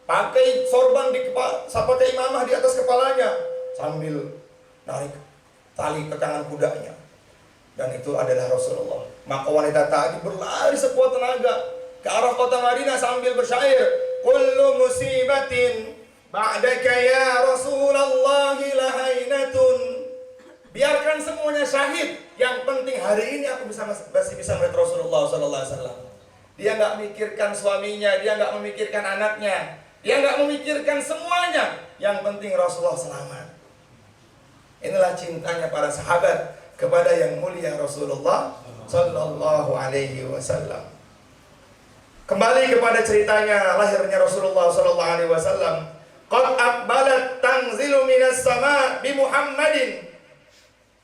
pakai sorban di kepala, pakai imamah di atas kepalanya, sambil narik tali kekangan kudanya. Dan itu adalah Rasulullah. Maka wanita tadi berlari sekuat tenaga ke arah kota Madinah sambil bersyair, "Kullu musibatin ba'daka ya Rasulullah lahainatun." Biarkan semuanya syahid, yang penting hari ini aku masih bisa melihat Rasulullah sallallahu alaihi wasallam. Dia nggak memikirkan suaminya, dia nggak memikirkan anaknya, dia nggak memikirkan semuanya. Yang penting Rasulullah selamat. Inilah cintanya para sahabat kepada yang mulia Rasulullah Sallallahu Alaihi Wasallam. Kembali kepada ceritanya lahirnya Rasulullah Sallallahu Alaihi Wasallam. "Qad aqbalat tanzilu minas sama bi Muhammadin."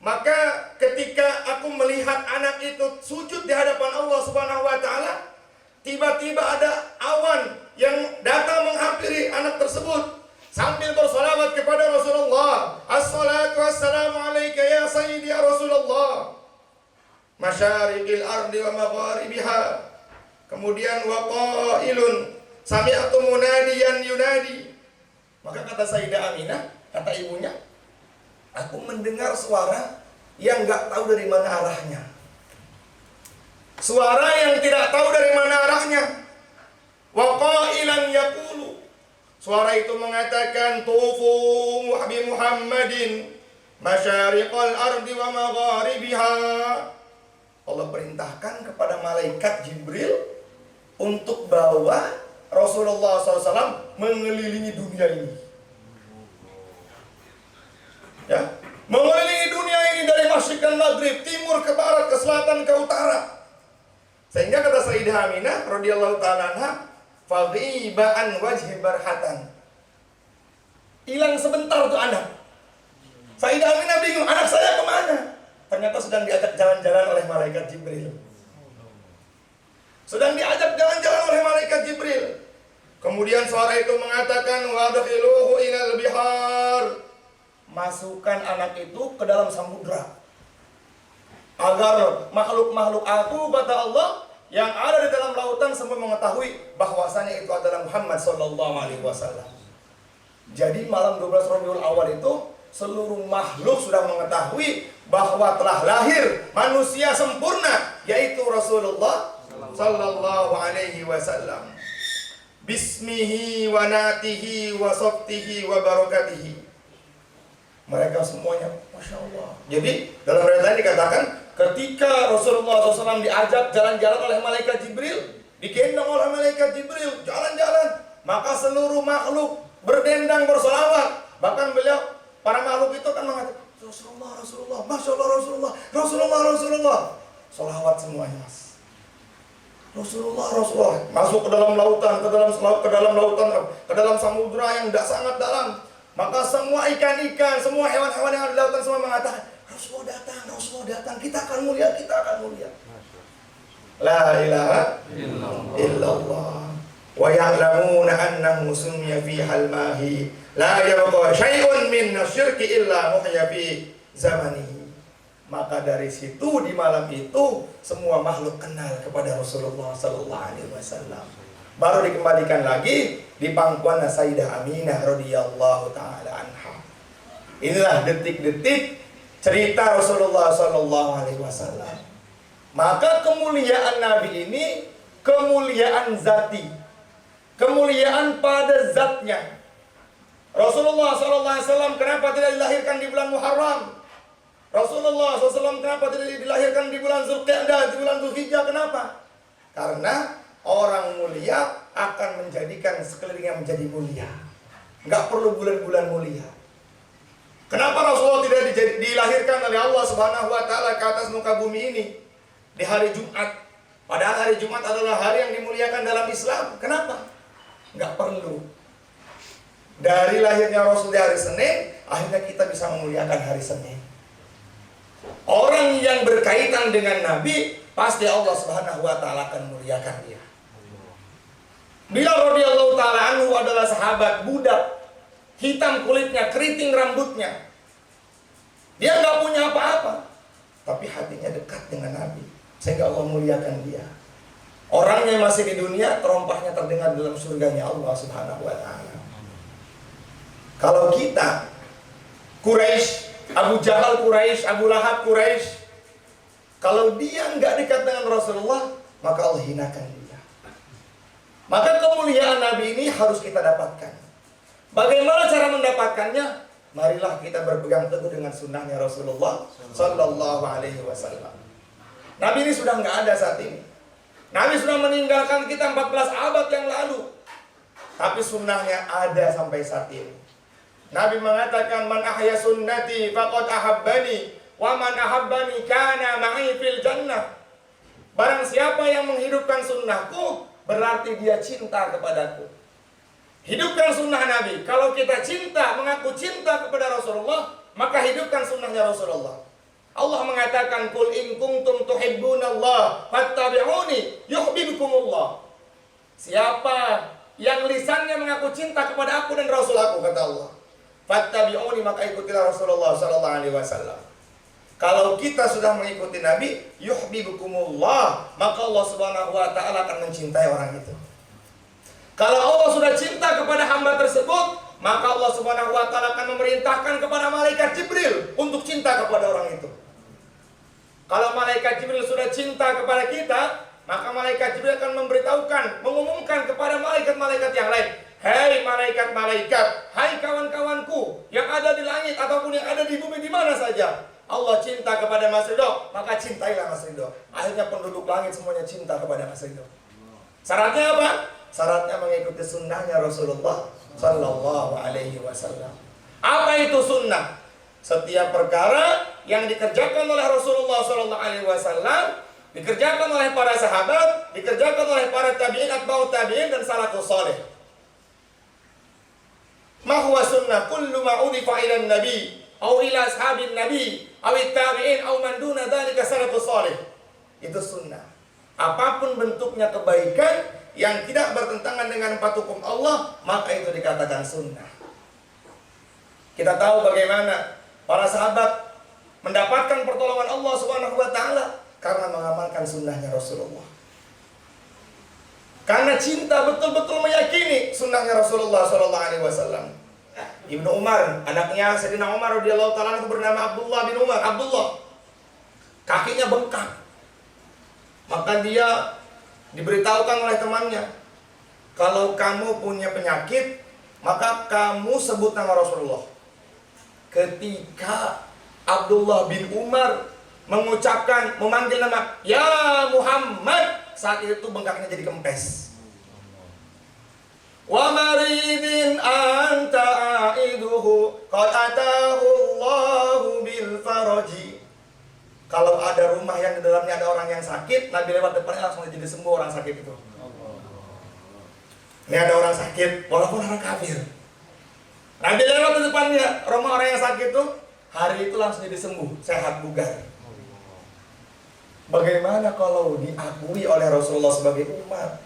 Maka ketika aku melihat anak itu sujud di hadapan Allah Subhanahu Wa Taala, tiba-tiba ada awan yang datang menghampiri anak tersebut sambil bersolawat kepada Rasulullah. "Assalatu wassalamu alaika ya sayyidi ya Rasulullah, masyariqil ardi wa magharibiha." Kemudian waqailun sami'tu munadiyan yunadi. Maka kata Sayyidah Aminah, kata ibunya, "Aku mendengar suara yang enggak tahu dari mana arahnya. Suara yang tidak tahu dari mana arahnya. Waqailan yaqulu." Suara itu mengatakan, "Tufu bi Muhammadin masyariqal ardi wa magharibiha." Allah perintahkan kepada malaikat Jibril untuk bawa Rasulullah SAW mengelilingi dunia ini. Ya, mengelilingi dunia ini dari masyriq dan maghrib, timur ke barat, ke selatan ke utara. Sehingga kata Sayyidah Aminah radhiyallahu ta'ala anha, "Faghiba an wajhi barhatan." Hilang sebentar tuh anak. Sayyidah Aminah bingung, anak saya kemana? Ternyata sedang diajak jalan-jalan oleh malaikat Jibril. Sedang diajak jalan-jalan oleh malaikat Jibril. Kemudian suara itu mengatakan, "Wadkhiluhu ilal bihar." Masukkan anak itu ke dalam samudra, agar makhluk-makhluk aku, kata Allah, yang ada di dalam lautan semua mengetahui bahwasanya itu adalah Muhammad sallallahu alaihi wasallam. Jadi malam 12 Rabiul Awal itu seluruh makhluk sudah mengetahui bahwa telah lahir manusia sempurna, yaitu Rasulullah sallallahu alaihi wasallam. Bismihi wa natihi wa sabtihi wa barakatihi. Mereka semuanya, Masya Allah. Jadi dalam riwayat lain dikatakan, ketika Rasulullah SAW diajak jalan-jalan oleh malaikat Jibril, digendong oleh malaikat Jibril, jalan-jalan, maka seluruh makhluk berdendang bersolawat. Bahkan beliau, para makhluk itu kan mengatakan, "Rasulullah, Rasulullah, Masya Allah, Rasulullah, Rasulullah, Rasulullah." Solawat semuanya, Mas. Rasulullah, Rasulullah. Masuk ke dalam lautan, ke dalam samudra yang sangat dalam. Maka semua ikan-ikan, semua hewan-hewan yang ada di lautan semua mengatakan, "Rasulullah datang, Rasulullah datang, kita akan mulia, kita akan mulia." La ilaha illallah. Wa ya'lamuna annahu summiya fihal mahi la yabqa syai'un min asyirki illa muhya fi zamanihi. Maka dari situ di malam itu semua makhluk kenal kepada Rasulullah sallallahu alaihi wasallam. Baru dikembalikan lagi di pangkuan Sayyidah Aminah radhiyallahu taala anha. Inilah detik-detik cerita Rasulullah sallallahu alaihi wasallam. Maka kemuliaan Nabi ini kemuliaan zati, kemuliaan pada zatnya. Rasulullah Rasulullah SAW kenapa tidak dilahirkan di bulan Muharram? Rasulullah SAW kenapa tidak dilahirkan di bulan Zulqa'dah, di bulan Zulhijjah? Kenapa? Karena orang mulia akan menjadikan sekelilingnya menjadi mulia. Nggak perlu bulan-bulan mulia. Kenapa Rasulullah tidak dilahirkan oleh Allah Subhanahu wa Ta'ala ke atas muka bumi ini di hari Jumat? Padahal hari Jumat adalah hari yang dimuliakan dalam Islam. Kenapa? Nggak perlu. Dari lahirnya Rasul di hari Senin, akhirnya kita bisa memuliakan hari Senin. Orang yang berkaitan dengan Nabi, pasti Allah Subhanahu wa Ta'ala akan memuliakan dia. Bilal radhiyallahu ta'ala anhu adalah sahabat budak, hitam kulitnya, keriting rambutnya. Dia nggak punya apa-apa, tapi hatinya dekat dengan Nabi, sehingga Allah muliakan dia. Orangnya masih di dunia, terompahnya terdengar dalam surganya Allah Subhanahu wa Ta'ala. Kalau kita Quraisy, Abu Jahal Quraisy, Abu Lahab Quraisy, kalau dia nggak dekat dengan Rasulullah, maka Allah hinakan dia. Maka kemuliaan Nabi ini harus kita dapatkan. Bagaimana cara mendapatkannya? Marilah kita berpegang teguh dengan sunnahnya Rasulullah Sallallahu Alaihi Wasallam. Nabi ini sudah nggak ada saat ini. Nabi sudah meninggalkan kita 14 abad yang lalu, tapi sunnahnya ada sampai saat ini. Nabi mengatakan, man ahya sunnati faqad ahabbani wa man ahabbani kana ma'i fil jannah. Barang siapa yang menghidupkan sunnahku, berarti dia cinta kepadaku. Hidupkan sunnah Nabi. Kalau kita cinta, mengaku cinta kepada Rasulullah, maka hidupkan sunnahnya Rasulullah. Allah mengatakan, qul in kuntum tuhibbunallah fattabi'uni yuhibbukumullah. Siapa yang lisannya mengaku cinta kepada aku dan Rasul aku, kata Allah, fattabi'uni, maka ikutilah Rasulullah sallallahu alaihi wasallam. Kalau kita sudah mengikuti Nabi, yuhibbukumullah, maka Allah Subhanahu wa Ta'ala akan mencintai orang itu. Kalau Allah sudah cinta kepada hamba tersebut, maka Allah Subhanahu wa Ta'ala akan memerintahkan kepada malaikat Jibril untuk cinta kepada orang itu. Kalau malaikat Jibril sudah cinta kepada kita, maka malaikat Jibril akan memberitahukan, mengumumkan kepada malaikat-malaikat yang lain, hei malaikat-malaikat, hai kawan-kawanku yang ada di langit ataupun yang ada di bumi, di mana saja, Allah cinta kepada Mas Ridho, maka cintailah Mas Ridho. Akhirnya penduduk langit semuanya cinta kepada Mas Ridho. Syaratnya apa? Syaratnya mengikuti sunnahnya Rasulullah Sallallahu Alaihi Wasallam. Apa itu sunnah? Setiap perkara yang dikerjakan oleh Rasulullah Sallallahu Alaihi Wasallam, dikerjakan oleh para sahabat, dikerjakan oleh para tabi'in, atba'ut tabi'in, dan salafus saleh. Ma huwa sunnah? Kullu ma udifa ila nabi au ila ashabin nabi au tabi'in au man duna dzalika salafus saleh. Itu sunnah. Apapun bentuknya kebaikan yang tidak bertentangan dengan empat hukum Allah, maka itu dikatakan sunnah. Kita tahu bagaimana para sahabat mendapatkan pertolongan Allah Subhanahu wa Ta'ala karena mengamalkan sunnahnya Rasulullah. Karena cinta betul-betul meyakini sunnahnya Rasulullah Sallallahu Alaihi Wasallam. Ibnu Umar, anaknya Sayyidina Umar radhiyallahu ta'ala itu bernama Abdullah bin Umar. Abdullah, kakinya bengkak. Maka dia diberitahukan oleh temannya, kalau kamu punya penyakit, maka kamu sebut nama Rasulullah. Ketika Abdullah bin Umar mengucapkan, memanggil nama ya Muhammad, saat itu bengkaknya jadi kempes. Wa maridin anta aiduhu qad atahu Allahu bil faraji. Kalau ada rumah yang di dalamnya ada orang yang sakit, Nabi lewat depannya langsung jadi sembuh orang sakit itu. Ini ada orang sakit, walaupun orang kafir, Nabi lewat di depannya rumah orang yang sakit itu, hari itu langsung jadi sembuh, sehat bugar. Bagaimana kalau diakui oleh Rasulullah sebagai umat?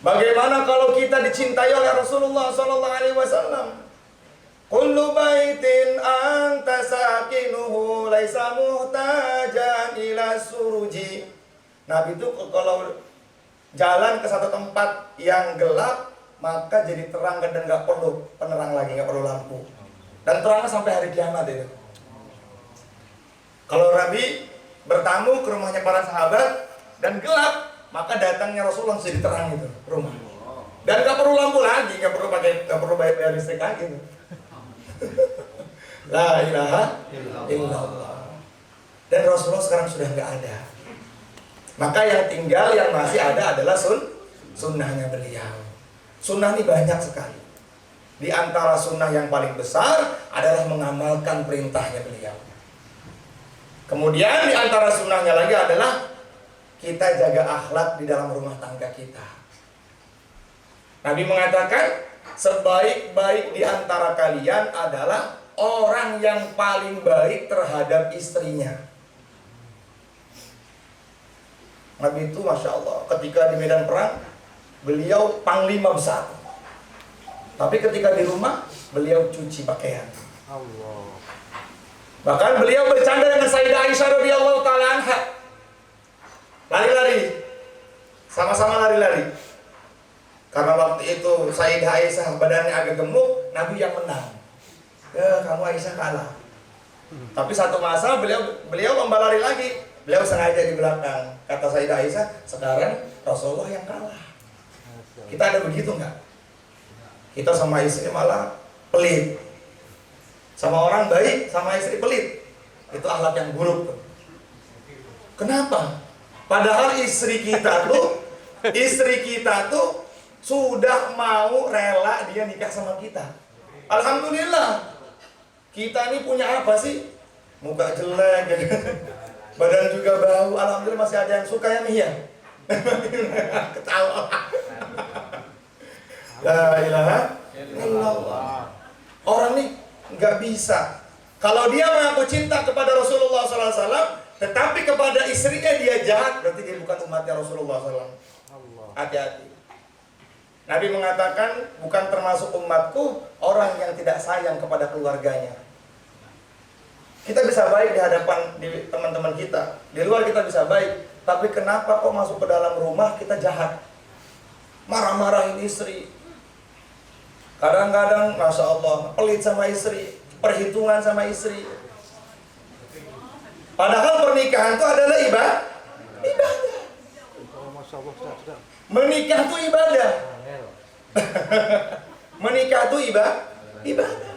Bagaimana kalau kita dicintai oleh Rasulullah Sallallahu Alaihi Wasallam? Kullu baitin anta sakinuhu laisa muhtajan ila suruji. Nabi itu kalau jalan ke satu tempat yang gelap, maka jadi terang dan nggak perlu penerang lagi, nggak perlu lampu. Dan terangnya sampai hari kiamat itu. Kalau Nabi bertamu ke rumahnya para sahabat dan gelap, maka datangnya Rasulullah jadi terang itu rumah. Dan nggak perlu lampu lagi, nggak perlu bayar listrik lagi. La ilaha illallah. Dan Rasulullah sekarang sudah nggak ada. Maka yang tinggal, yang masih ada adalah sunnahnya beliau. Sunnah ini banyak sekali. Di antara sunnah yang paling besar adalah mengamalkan perintahnya beliau. Kemudian di antara sunnahnya lagi adalah kita jaga akhlak di dalam rumah tangga kita. Nabi mengatakan, sebaik-baik di antara kalian adalah orang yang paling baik terhadap istrinya. Nabi itu Masya Allah, ketika di medan perang, beliau panglima besar. Tapi ketika di rumah, beliau cuci pakaian. Allah. Bahkan beliau bercanda dengan Sayyidah Aisyah radhiyallahu ta'ala anha. Lari-lari. Sama-sama lari-lari. Karena waktu itu Sayyidah Aisyah badannya agak gemuk, Nabi yang menang. Ya, kamu Aisyah kalah. Tapi satu masa beliau lomba lari lagi. Beliau sengaja di belakang. Kata Sayyidah Aisyah, sekarang Rasulullah yang kalah. Kita ada begitu nggak? Kita sama istri malah pelit. Sama orang baik, sama istri pelit. Itu akhlak yang buruk. Kenapa? Padahal istri kita tuh sudah mau rela dia nikah sama kita. Alhamdulillah. Kita ini punya apa sih? Muka jelek, badan juga bau. Alhamdulillah masih ada yang suka ya nih ya. Ketawa. La ilaha illallah. Orang nih nggak bisa. Kalau dia mengaku cinta kepada Rasulullah SAW, tetapi kepada istrinya dia jahat, berarti dia bukan umatnya Rasulullah SAW. Hati-hati. Nabi mengatakan, bukan termasuk umatku orang yang tidak sayang kepada keluarganya. Kita bisa baik di hadapan teman-teman kita, di luar kita bisa baik, tapi kenapa kok masuk ke dalam rumah kita jahat? Marah-marahin istri. Kadang-kadang, Masya Allah, pelit sama istri, perhitungan sama istri. Padahal pernikahan itu adalah ibadah. Menikah itu ibadah. Menikah itu ibadah.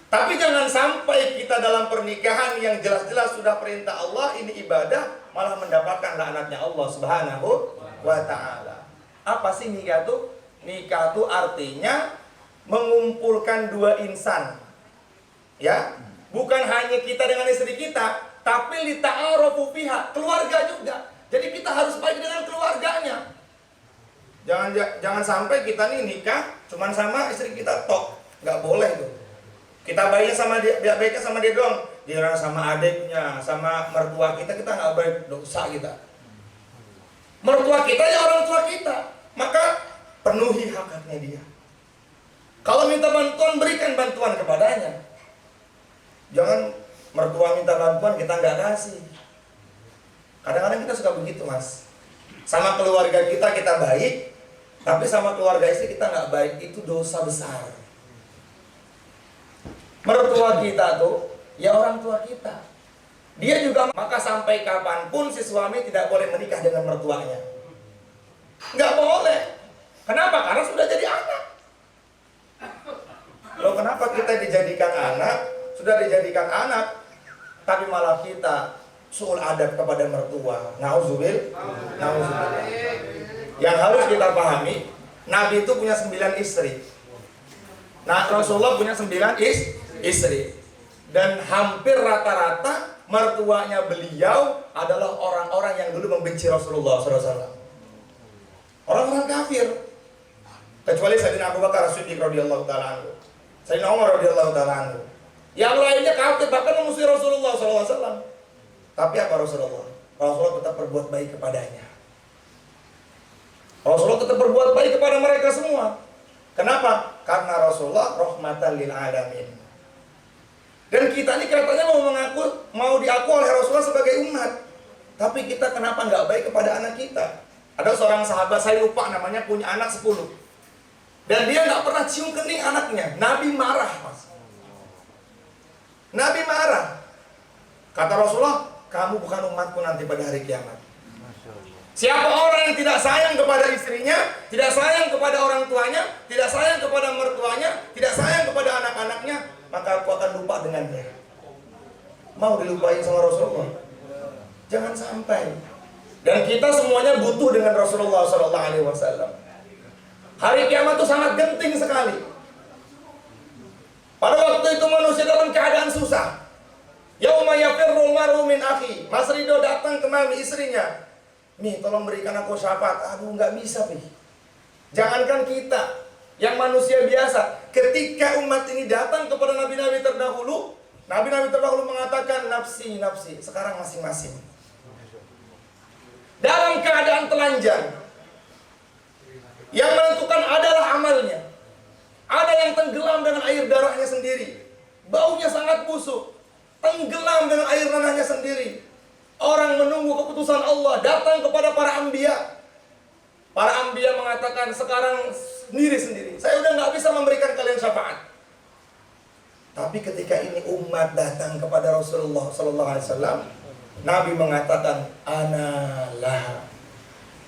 Tapi jangan sampai kita dalam pernikahan yang jelas-jelas sudah perintah Allah, ini ibadah, malah mendapatkan laknatnya Allah Subhanahu wa ta'ala. Apa sih nikah itu? Nikah itu artinya mengumpulkan dua insan, ya, bukan hanya kita dengan istri kita, tapi lita'arafu fiha, keluarga juga. Jadi kita harus baik dengan keluarganya. Jangan sampai kita nih nikah cuman sama istri kita tok, nggak boleh tuh. Kita baiknya sama dia, baiknya sama dia doang. Dia sama adiknya, sama mertua kita nggak baik, dosa kita. Mertua kita ya orang tua kita, maka penuhi hak-haknya dia. Kalau minta bantuan, berikan bantuan kepadanya. Jangan mertua minta bantuan, kita nggak kasih. Kadang-kadang kita suka begitu, Mas. Sama keluarga kita baik, tapi sama keluarga istri kita nggak baik, itu dosa besar. Mertua kita tuh, ya orang tua kita. Dia juga, maka sampai kapanpun si suami tidak boleh menikah dengan mertuanya. Nggak boleh. Kenapa? Karena sudah jadi anak. Loh, kenapa kita dijadikan anak, sudah dijadikan anak, tapi malah kita suul adab kepada mertua. Nauzubillah. Yang harus kita pahami, Nabi itu punya 9 istri. Nah, Rasulullah punya 9 istri. Dan hampir rata-rata mertuanya beliau adalah orang-orang yang dulu membenci Rasulullah SAW. Orang-orang kafir. Kecuali Sayyidina Abu Bakar As-Siddiq radhiyallahu ta'ala anhu. Sayyidina Umar radhiyallahu ta'ala anhu. Yang lainnya kafir, bahkan memusuhi Rasulullah SAW. Tapi apa Rasulullah? Rasulullah tetap berbuat baik kepadanya. Rasulullah tetap berbuat baik kepada mereka semua. Kenapa? Karena Rasulullah rahmatan lil alamin. Dan kita ini katanya mau diaku oleh Rasulullah sebagai umat. Tapi kita kenapa nggak baik kepada anak kita? Ada seorang sahabat, saya lupa namanya, punya anak 10. Dan dia nggak pernah cium kening anaknya. Nabi marah, Mas. Nabi marah. Kata Rasulullah, kamu bukan umatku nanti pada hari kiamat. Siapa orang yang tidak sayang kepada istrinya, tidak sayang kepada orang tuanya, tidak sayang kepada mertuanya, tidak sayang kepada anak-anaknya, maka lupa dengannya. Mau dilupain sama Rasulullah? Jangan sampai. Dan kita semuanya butuh dengan Rasulullah SAW. Hari kiamat itu sangat genting sekali. Pada waktu itu manusia dalam keadaan susah. Yauma yafirrul mar'u min akhi. Mas Ridho datang ke Mami istrinya. Mi, tolong berikan aku syafaat. Aduh, nggak bisa, Mi. Jangankan kita yang manusia biasa, ketika umat ini datang kepada nabi-nabi terdahulu, nabi-nabi terdahulu mengatakan nafsi, nafsi. Sekarang masing-masing dalam keadaan telanjang. Yang menentukan adalah amalnya. Ada yang tenggelam dengan air darahnya sendiri, baunya sangat busuk, tenggelam dengan air nanahnya sendiri. Orang menunggu keputusan Allah datang kepada para anbiya. Para anbiya mengatakan, sekarang sendiri-sendiri, saya udah nggak bisa memberikan kalian syafaat. Tapi ketika ini umat datang kepada Rasulullah SAW, Nabi mengatakan, analah,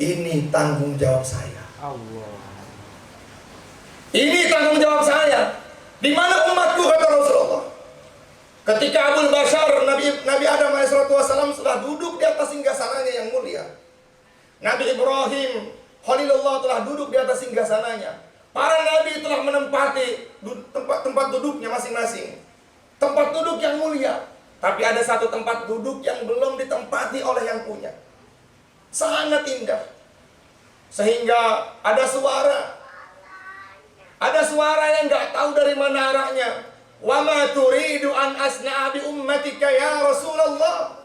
ini tanggung jawab saya. Ini tanggung jawab saya. Di mana umatku, kata Rasulullah. Ketika Abu Bashar, Nabi Adam AS telah duduk di atas singgasananya yang mulia. Nabi Ibrahim Khalilullah telah duduk di atas singgasananya. Para nabi telah menempati tempat duduknya masing-masing. Tempat duduk yang mulia. Tapi ada satu tempat duduk yang belum ditempati oleh yang punya. Sangat indah. Sehingga ada suara yang nggak tahu dari mana arahnya. Wa ma turidu an asna'a bi ummatika ya Rasulullah.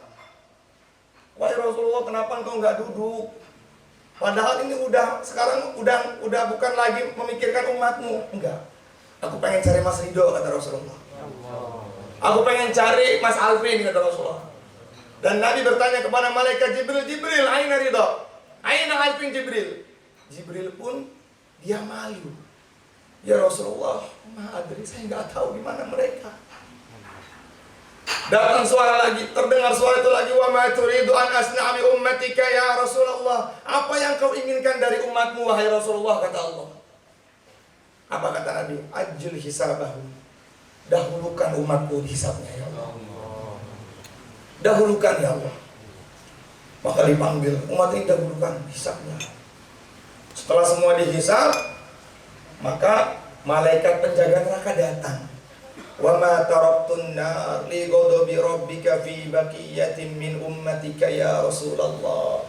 Wahai Rasulullah, kenapa engkau nggak duduk? Padahal ini sekarang udah bukan lagi memikirkan umatmu. Enggak. Aku pengen cari Mas Ridho, kata Rasulullah. Aku pengen cari Mas Alvin, kata Rasulullah. Dan Nabi bertanya kepada malaikat Jibril, aina Ridho? Aina Alvin Jibril? Jibril pun dia malu. Ya Rasulullah, ma'adri, saya nggak tahu di mana mereka. Datang suara lagi, terdengar suara itu lagi, wa ma turidu an asna'a bi ummatika ya Rasulullah. Apa yang kau inginkan dari umatmu, wahai Rasulullah, kata Allah. Apa kata Nabi? Ajil hisabahu. Dahulukan umatku hisabnya, ya Allah. Dahulukan, ya Allah. Maka dipanggil, umat ini dahulukan hisabnya. Setelah semua dihisab, maka malaikat penjaga neraka datang. Wa ma taraktun nar li ghadabi rabbika fi baqiyatin min ummatika ya Rasulullah.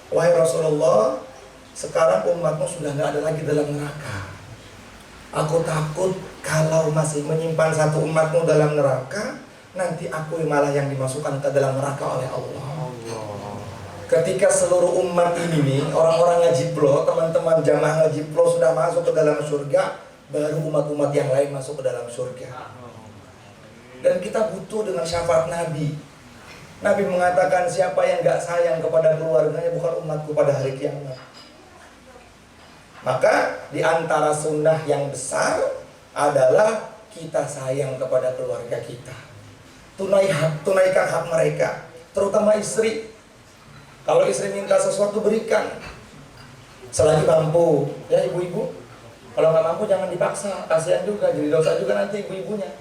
Wahai Rasulullah, sekarang umatmu sudah enggak ada lagi dalam neraka. Aku takut kalau masih menyimpan satu umatmu dalam neraka, nanti aku malah yang dimasukkan ke dalam neraka oleh Allah. Ketika seluruh umat ini nih, orang-orang ngajiplo, teman-teman jamaah ngajiplo sudah masuk ke dalam surga, baru umat-umat yang lain masuk ke dalam surga. Dan kita butuh dengan syafaat Nabi. Nabi mengatakan, siapa yang gak sayang kepada keluarganya bukan umatku pada hari kiamat. Maka di antara sunnah yang besar adalah kita sayang kepada keluarga kita. Tunaikan hak mereka, terutama istri. Kalau istri minta sesuatu, berikan selagi mampu. Ya ibu-ibu, kalau nggak mampu jangan dipaksa, kasihan juga, jadi dosa juga nanti ibu-ibunya.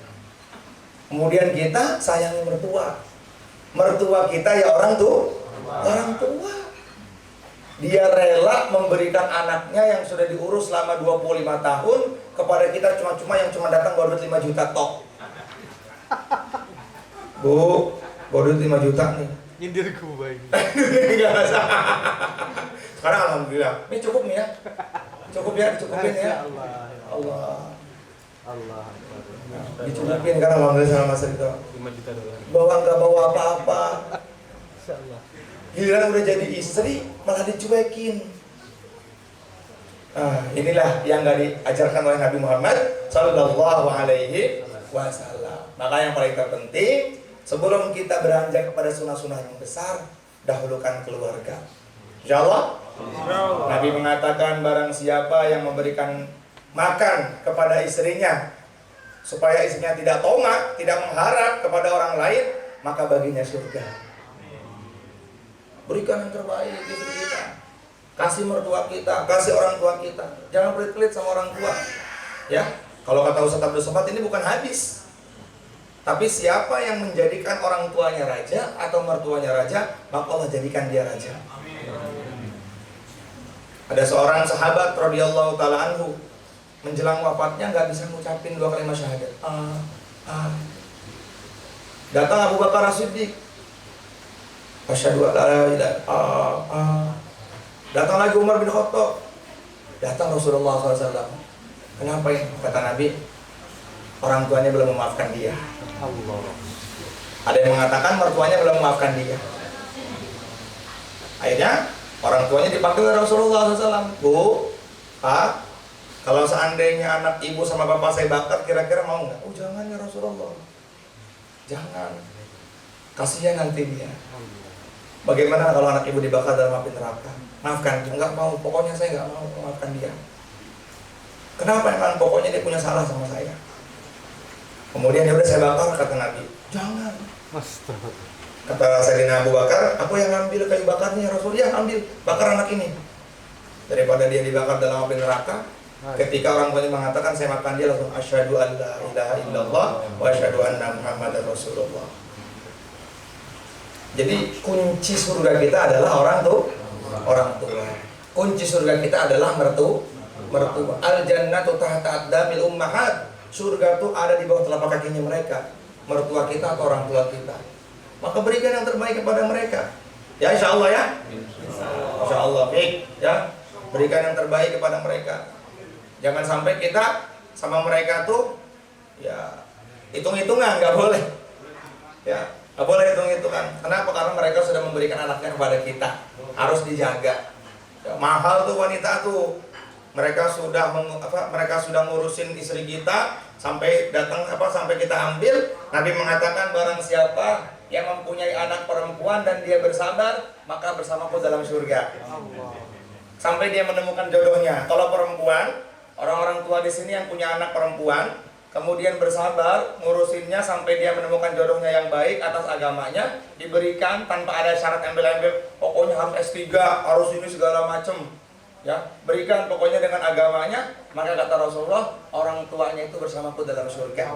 Kemudian kita sayangi mertua. Mertua kita ya orang tua. Dia rela memberikan anaknya yang sudah diurus selama 25 tahun kepada kita cuma yang datang baru 5 juta tok. Bu, baru 5 juta nih. Nyindirku baik. Sekarang alhamdulillah, ini cukup nih ya. Cukup ya, dicukupin ya. Allah. Dicukupin karena alhamdulillah sama Mas Ridho. 5 juta dolar. Nggak bawa apa-apa. Insyaallah. Giliran udah jadi istri malah dicuekin. Nah, inilah yang nggak diajarkan oleh Nabi Muhammad Sallallahu Alaihi Wasallam. Maka yang paling terpenting, sebelum kita beranjak kepada sunnah-sunnah yang besar, dahulukan keluarga. Insyaallah. Nabi mengatakan, barang siapa yang memberikan makan kepada istrinya supaya istrinya tidak tomak, tidak mengharap kepada orang lain, maka baginya surga. Berikan yang terbaik istri kita. Kasih mertua kita, kasih orang tua kita. Jangan pelit-pelit sama orang tua. Ya, kalau kata Ustaz Abdul Somad, ini bukan hadis. Tapi siapa yang menjadikan orang tuanya raja atau mertuanya raja, maka Allah jadikan dia raja. Ada seorang sahabat radhiyallahu taala anhu menjelang wafatnya nggak bisa ngucapin 2 kalimat syahadat. Datang Abu Bakar As-Siddiq. Asyhadu an la ilaha. Datang lagi Umar bin Khattab. Datang Rasulullah SAW. Kenapa ya? Kata Nabi, orang tuanya belum memaafkan dia. Allah. Ada yang mengatakan mertuanya belum memaafkan dia. Akhirnya orang tuanya dipanggil oleh Rasulullah SAW. Bu, Pak, kalau seandainya anak ibu sama bapak saya bakar, kira-kira mau nggak? Oh jangan ya Rasulullah. Jangan. Kasihan nanti dia. Bagaimana kalau anak ibu dibakar dalam api neraka? Maafkan, enggak mau. Pokoknya saya enggak mau memaafkan dia. Kenapa emang? Pokoknya dia punya salah sama saya. Kemudian ya udah saya bakar, kata Nabi. Jangan. Astaga. Kata Sayyidina Abu Bakar, aku yang ambil kayu bakarnya Rasul. Ya ambil, bakar anak ini. Daripada dia dibakar dalam api neraka. Ketika orang tuanya mengatakan saya makan dia, langsung asyhadu an la ilaha illallah wa asyhadu anna Muhammadar Rasulullah. Jadi kunci surga kita adalah orang tua. Kunci surga kita adalah mertua. Al jannatu tahta aqdamil ummahat. Surga itu ada di bawah telapak kakinya mereka. Mertua kita atau orang tua kita. Maka berikan yang terbaik kepada mereka. Ya insyaallah ya. Insyaallah baik ya. Berikan yang terbaik kepada mereka. Jangan sampai kita sama mereka tuh ya hitung-hitungan, nggak boleh. Ya. Nggak boleh hitung-hitungan. Kenapa? Karena mereka sudah memberikan anaknya kepada kita. Harus dijaga. Ya, mahal tuh wanita tuh. Mereka sudah ngurusin istri kita sampai datang sampai kita ambil. Nabi mengatakan barang siapa yang mempunyai anak perempuan dan dia bersabar, maka bersamaku dalam surga. Sampai dia menemukan jodohnya. Kalau perempuan, orang-orang tua di sini yang punya anak perempuan kemudian bersabar ngurusinnya sampai dia menemukan jodohnya yang baik atas agamanya, diberikan tanpa ada syarat embel-embel, pokoknya harus S3, harus ini segala macam. Ya, berikan pokoknya dengan agamanya, maka kata Rasulullah, orang tuanya itu bersamaku dalam surga.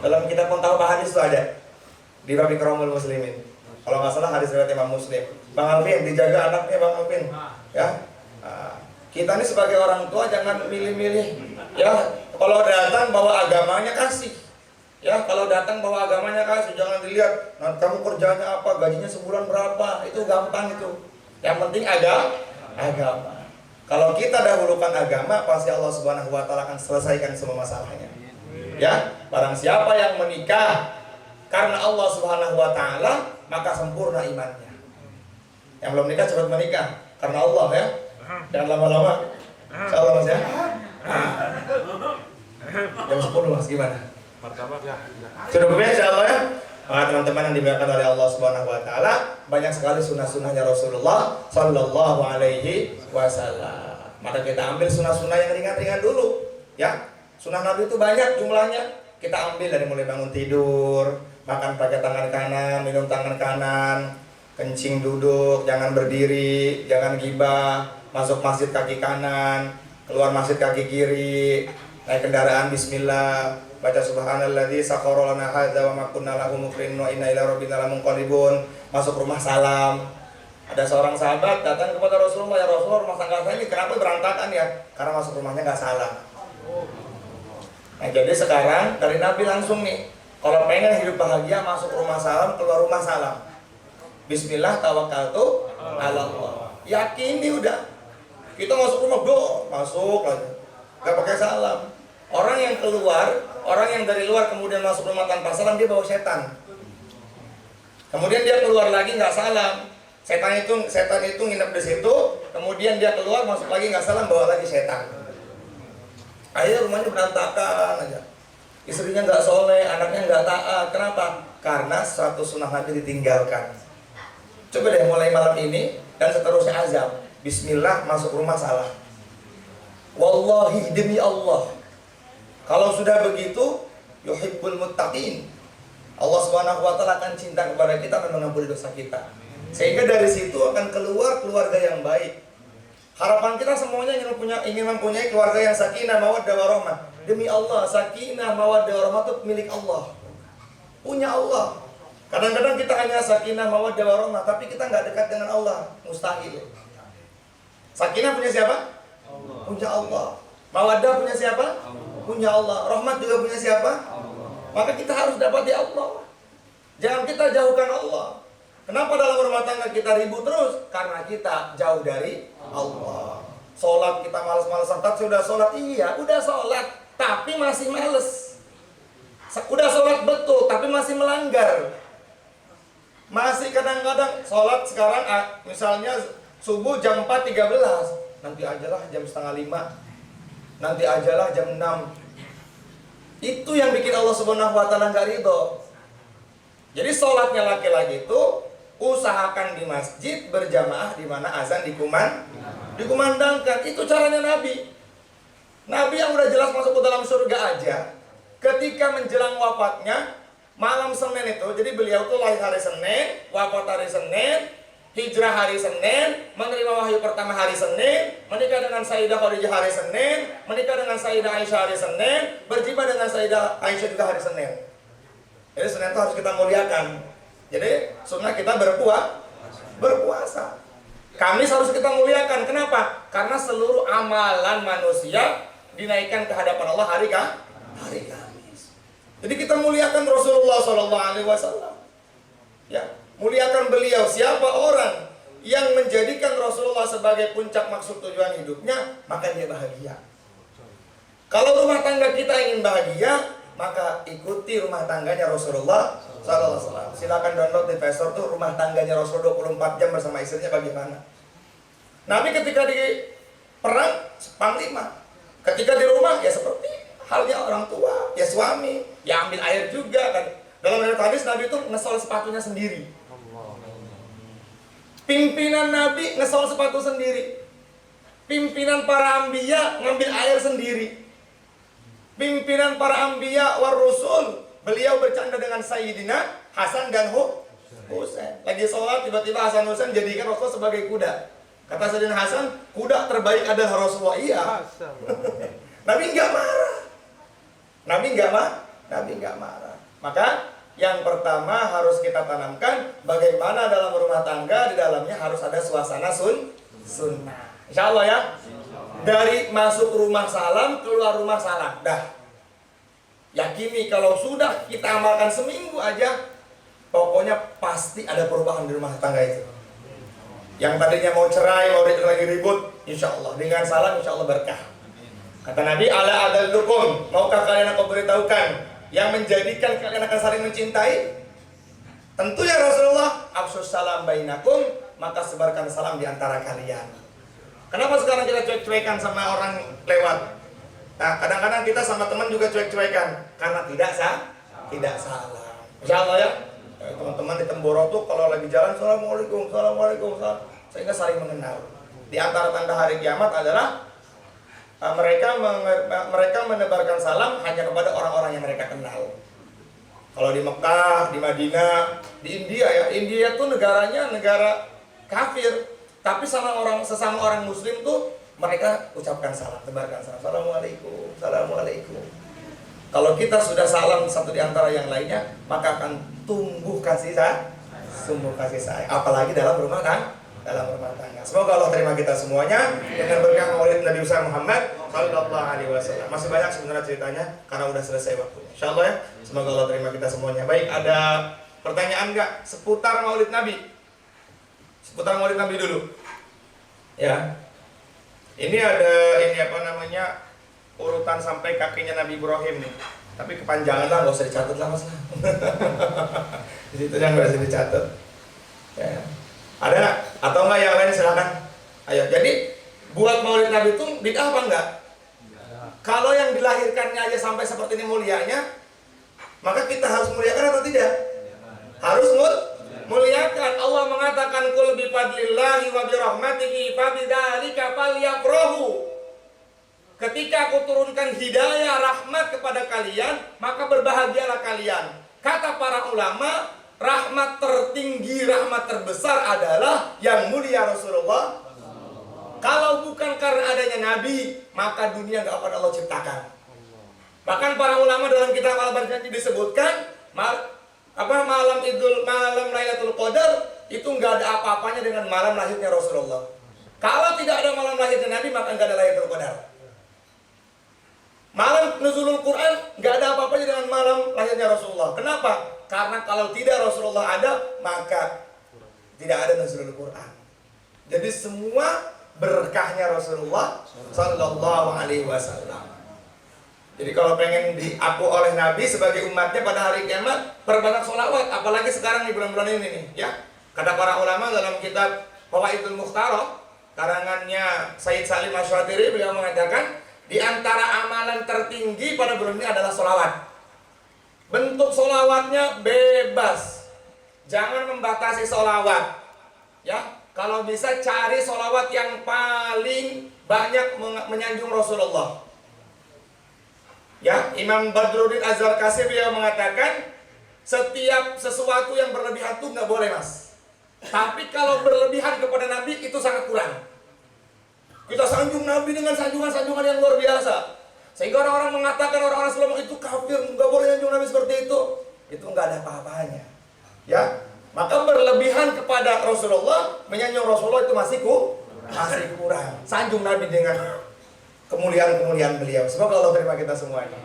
Dalam kitab pun tahu hadis itu ada di bab Ikramul Muslimin. Kalau nggak salah hadis riwayat Imam Muslim. Bang Alvin, dijaga anaknya Bang Alvin. Ya. Kita ini sebagai orang tua jangan milih-milih. Ya, kalau datang bawa agamanya kasih. Ya, kalau datang bawa agamanya kasih, jangan dilihat nanti kamu kerjanya apa, gajinya sebulan berapa, itu gampang itu. Yang penting agama. Kalau kita dahulukan agama, pasti Allah Subhanahu wa taala akan selesaikan semua masalahnya. Ya, barang siapa yang menikah karena Allah Subhanahu wa taala, maka sempurna imannya. Yang belum nikah cepat menikah karena Allah ya. Jangan lama-lama. Insyaallah Mas ya. Jam 10 Mas gimana? Martabak ya. Sudah beres insyaallah ya. Teman-teman yang dimuliakan oleh Allah Subhanahu wa taala, banyak sekali sunnah-sunnahnya Rasulullah sallallahu alaihi wasallam. Maka kita ambil sunnah-sunnah yang ringan-ringan dulu, ya. Sunnah Nabi itu banyak jumlahnya. Kita ambil dari mulai bangun tidur, makan pakai tangan kanan, minum tangan kanan, kencing duduk, jangan berdiri, jangan gibah, masuk masjid kaki kanan, keluar masjid kaki kiri, naik kendaraan bismillah, baca subhanalladzi sakhkhara lana hadza wa ma kunna lahu muqrinin wa inna ila rabbina lamunqalibun, masuk rumah salam. Ada seorang sahabat datang kepada Rasulullah, ya Rasulullah, rumah tangga saya ini kenapa berantakan ya? Karena masuk rumahnya nggak salam. Nah jadi sekarang dari Nabi langsung nih, kalau pengen hidup bahagia masuk rumah salam, keluar rumah salam. Bismillah tawakkaltu ala Allah. Yakini udah. Kita masuk rumah, masuk lagi. Gak pakai salam. Orang yang keluar, orang yang dari luar kemudian masuk rumah tanpa salam, dia bawa setan. Kemudian dia keluar lagi nggak salam. Setan itu nginep di situ, kemudian dia keluar masuk lagi nggak salam, bawa lagi setan. Akhirnya rumahnya berantakan aja. Istrinya nggak soleh, anaknya nggak taat. Kenapa? Karena suatu sunnah Nabi ditinggalkan. Coba deh mulai malam ini dan seterusnya azam. Bismillah masuk rumah salam. Wallahi demi Allah, kalau sudah begitu, yuhibbul muttaqin. Allah Subhanahu wa taala akan cinta kepada kita dan mengampuni dosa kita. Sehingga dari situ akan keluar keluarga yang baik. Harapan kita semuanya ingin mempunyai keluarga yang sakinah, mawaddah warahmah. Demi Allah, sakinah, mawaddah warahmah itu milik Allah. punya Allah. Kadang-kadang kita hanya sakinah, mawaddah, warahmah, tapi kita nggak dekat dengan Allah, mustahil. Sakinah punya siapa? Allah. Punya Allah. Mawaddah punya siapa? Allah. Punya Allah. Rahmat juga punya siapa? Allah. Maka kita harus dapat di Allah. Jangan kita jauhkan Allah. Kenapa dalam rumah tangga kita ribut terus? Karena kita jauh dari Allah. Sholat kita malas-malasan. Tak sudah sholat, iya, udah sholat, tapi masih males. Udah sholat betul, tapi masih melanggar. Masih kadang-kadang sholat sekarang, misalnya subuh jam 4.13, nanti ajalah jam setengah 5, nanti ajalah jam 6. Itu yang bikin Allah Subhanahu wa Ta'ala nggak ridho. Jadi sholatnya laki-laki itu usahakan di masjid berjamaah di mana azan dikumandangkan. Itu caranya Nabi. Nabi yang udah jelas masuk ke dalam surga aja, ketika menjelang wafatnya malam Senin itu, jadi beliau tuh lahir hari Senin, wafat hari Senin, hijrah hari Senin, menerima wahyu pertama hari Senin, menikah dengan Sayyidah Khadijah hari Senin, menikah dengan Sayyidah Aisyah hari Senin, berjibah dengan Sayyidah Aisyah juga hari Senin. Jadi Senin itu harus kita muliakan. Jadi sunnah kita berpuasa. Kamis harus kita muliakan. Kenapa? Karena seluruh amalan manusia dinaikkan ke hadapan Allah hari Kamis. Jadi kita muliakan Rasulullah SAW. Ya, muliakan beliau. Siapa orang yang menjadikan Rasulullah sebagai puncak maksud tujuan hidupnya, maka dia bahagia. Kalau rumah tangga kita ingin bahagia, maka ikuti rumah tangganya Rasulullah SAW. Silakan download di Play Store tuh rumah tangganya Rasul 24 jam bersama istrinya bagaimana. Nabi ketika di perang panglima, ketika di rumah ya seperti halnya orang tua, ya suami, ya ambil air juga kan. Dalam hadis Nabi itu ngesol sepatunya sendiri. Pimpinan Nabi ngesol sepatu sendiri. Pimpinan para anbiya ngambil air sendiri. Pimpinan para anbiya war rusul, beliau bercanda dengan Sayyidina Hasan dan Husain. Lagi sholat tiba-tiba Hasan Husain jadikan Rasul sebagai kuda. Kata Sayyidina Hasan, kuda terbaik adalah Rasulullah. Iya. Nabi nggak marah. Nabi nggak marah. Maka yang pertama harus kita tanamkan bagaimana dalam rumah tangga di dalamnya harus ada suasana sunnah. Insya Allah ya. Dari masuk rumah salam, keluar rumah salam. Dah. Yakini kalau sudah kita amalkan seminggu aja, pokoknya pasti ada perubahan di rumah tangga itu. Yang tadinya mau cerai, mau lagi ribut, insya Allah dengan salam insya Allah berkah. Kata Nabi, ala adallukum, maukah kalian aku beritahukan yang menjadikan kalian akan saling mencintai? Tentunya Rasulullah, afsus salam bainakum, maka sebarkan salam di antara kalian. Kenapa sekarang kita cuek-cuekan sama orang lewat? Nah, kadang-kadang kita sama teman juga cuek-cuekan karena tidak salah. Insya Allah ya, teman-teman di Temboro tuh kalau lagi jalan, assalamualaikum, sehingga saling mengenal. Di antara tanda hari kiamat adalah mereka menebarkan salam hanya kepada orang-orang yang mereka kenal. Kalau di Mekah, di Madinah, di India ya, India tuh negaranya negara kafir. Tapi sesama orang Muslim tuh mereka ucapkan salam, tebarkan salam. Assalamualaikum. Kalau kita sudah salam satu di antara yang lainnya, maka akan tumbuh kasih sayang. Apalagi dalam rumah tangga. Semoga Allah terima kita semuanya dengan berkah maulid Nabi Muhammad Sallallahu Alaihi Wasallam. Masih banyak sebenarnya ceritanya karena udah selesai waktunya. Insya Allah ya. Semoga Allah terima kita semuanya. Baik, ada pertanyaan nggak seputar maulid Nabi? Seputar maulid Nabi dulu. Ya. Ini urutan sampai kakinya Nabi Ibrahim nih. Tapi kepanjangan lah, nggak usah dicatat lah mas. Di situ yang nggak usah dicatat. Ya. Ada nggak? Atau nggak yang lain silakan. Ayo. Jadi buat maulid Nabi itu bid'ah apa enggak? Kalau yang dilahirkannya aja sampai seperti ini mulianya, maka kita harus muliakan atau tidak? Harus muliakan. Allah mengatakan qul bi fadlillahi wa bi rahmatihi fa bidzalika falyafrahu. Ketika aku turunkan hidayah rahmat kepada kalian, maka berbahagialah kalian. Kata para ulama, rahmat tertinggi, rahmat terbesar adalah yang mulia Rasulullah. Kalau bukan karena adanya Nabi, maka dunia nggak akan Allah ciptakan. Bahkan para ulama dalam kitab Al-Barjanji disebutkan, malam Lailatul Qadar itu nggak ada apa-apanya dengan malam lahirnya Rasulullah. Kalau tidak ada malam lahirnya Nabi, maka nggak ada Lailatul Qadar. Malam nuzulul Quran nggak ada apa-apanya dengan malam lahirnya Rasulullah. Kenapa? Karena kalau tidak Rasulullah ada, maka tidak ada nuzulul Quran. Jadi semua berkahnya Rasulullah Sallallahu Alaihi Wasallam. Jadi kalau pengen diaku oleh Nabi sebagai umatnya pada hari kiamat, perbanyak sholawat. Apalagi sekarang di bulan-bulan ini nih, ya. Kata para ulama dalam kitab Fawaidul Mukhtarah, karangannya Sayyid Salim Asy-Syatiri, beliau mengatakan di antara amalan tertinggi pada bulan ini adalah sholawat. Bentuk sholawatnya bebas, jangan membatasi sholawat. Ya, kalau bisa cari sholawat yang paling banyak menyanjung Rasulullah. Ya, Imam Badruddin Az-Zarkasi beliau mengatakan setiap sesuatu yang berlebihan itu nggak boleh, Mas. Tapi kalau berlebihan kepada Nabi itu sangat kurang. Kita sanjung Nabi dengan sanjungan-sanjungan yang luar biasa. Sehingga orang-orang mengatakan orang-orang sebelum itu kafir, nggak boleh sanjung Nabi seperti itu. Itu nggak ada apa-apanya. Ya, maka berlebihan kepada Rasulullah, menyanjung Rasulullah itu masih kurang. Sanjung Nabi dengan kemuliaan-kemuliaan beliau. Semoga Allah terima kita semuanya.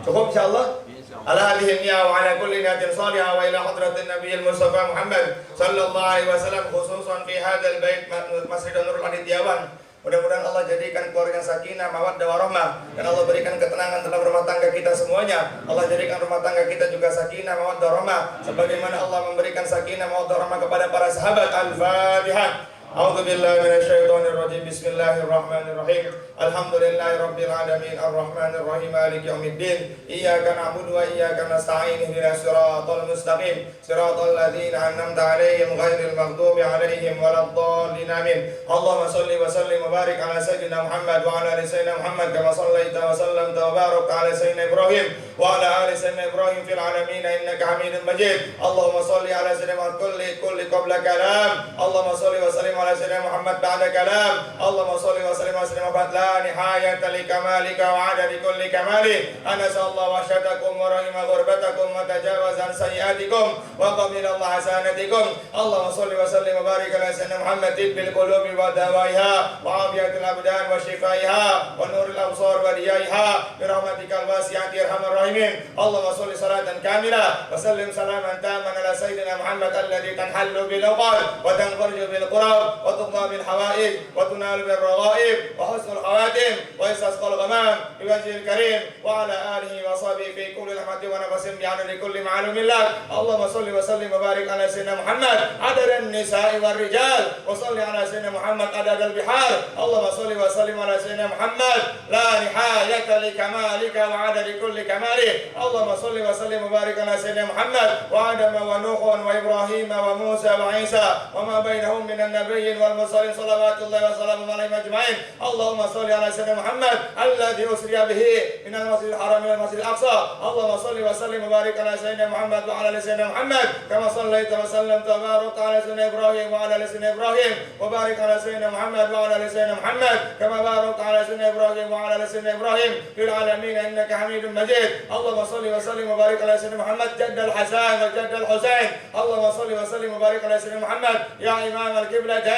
Cukup insyaallah. Ala hadhihi niyya wa ala kulli niyatin salihah wa ila hadratin nabiyil mustafa Muhammad sallallahu alaihi wasallam khususan fi hadzal bait Masjid Nurul Adityawan. Mudah-mudahan Allah jadikan keluarga sakinah, mawaddah warahmah, dan Allah berikan ketenangan dalam rumah tangga kita semuanya. Allah jadikan rumah tangga kita juga sakinah, mawaddah warahmah, sebagaimana Allah memberikan sakinah, mawaddah warahmah kepada para sahabat. Al-Fatihah. A'udzu billahi minasyaitonir rajim. Bismillahirrahmanirrahim. Alhamdulillahirabbil alamin arrahmanir rahim maliki yaumiddin. Iyyaka na'budu wa iyyaka nasta'in. Ihdinas siratal mustaqim. Siratal ladzina an'amta 'alaihim ghairil maghdubi 'alaihim waladdallin. Amin. Allahumma shalli wa sallim wa barik 'ala sayyidina Muhammad wa 'ala ali sayyidina Muhammad kama shallaita wa sallamta wa barakta 'ala sayyidina Ibrahim wa 'ala ali sayyidina Ibrahim fil 'alamin innaka Hamidum Majid. Allahumma shalli 'ala sayyidina Muhammad kulli qabla kalam. Allahumma shalli wa sallim على سيدنا محمد بعد كلام. اللهم صل وسلم على سيدنا محمد لا نهاية لكمالك وعدد كل كماله. أنسأل الله وحشتكم ورحم غربتكم وتجاوز عن سيئاتكم وقبل الله حسناتكم. اللهم صل وسلم وبارك على سيدنا محمد طب القلوب ودوائها وعافية الأبدان وشفائها ونور الأبصار وضيائها برحمتك الواسعة يا أرحم الراحمين. اللهم صل صلاة كاملة وسلم سلاما تاما على سيدنا محمد الذي تنحل بالعقد وتنفرج بالقرب وتقضى بالحوائج وتنال بالرغائب وحسن الخواتم ويستسقى الغمام بوجه الكريم وعلى آله وصحبه في كل لحظة ونفس بعدد كل معلوم لك. اللهم صل وسلم وبارك على سيدنا محمد عدد النساء والرجال وصل على سيدنا محمد عدد البحار. اللهم صل وسلم على سيدنا محمد لا نهاية لكمالك وعدد كل كماله. اللهم صل وسلم وبارك على سيدنا محمد وآدم ونوح وإبراهيم وموسى وعيسى وما بينهم من النبي والمرسلين صلوات الله وسلامه عليهم اجمعين. اللهم صل على سيدنا محمد الذي اسري به من المسجد الحرام الى المسجد الاقصى. اللهم صل وسلم وبارك على سيدنا محمد وعلى ال سيدنا محمد كما صليت وسلمت وباركت على سيدنا ابراهيم وعلى ال سيدنا ابراهيم وبارك على سيدنا محمد وعلى ال سيدنا محمد كما باركت على سيدنا ابراهيم وعلى ال سيدنا ابراهيم في العالمين انك حميد مجيد. اللهم صل وسلم وبارك على سيدنا محمد جد الحسن وجد الحسين. اللهم صل وسلم وبارك على سيدنا محمد يا امام القبلة.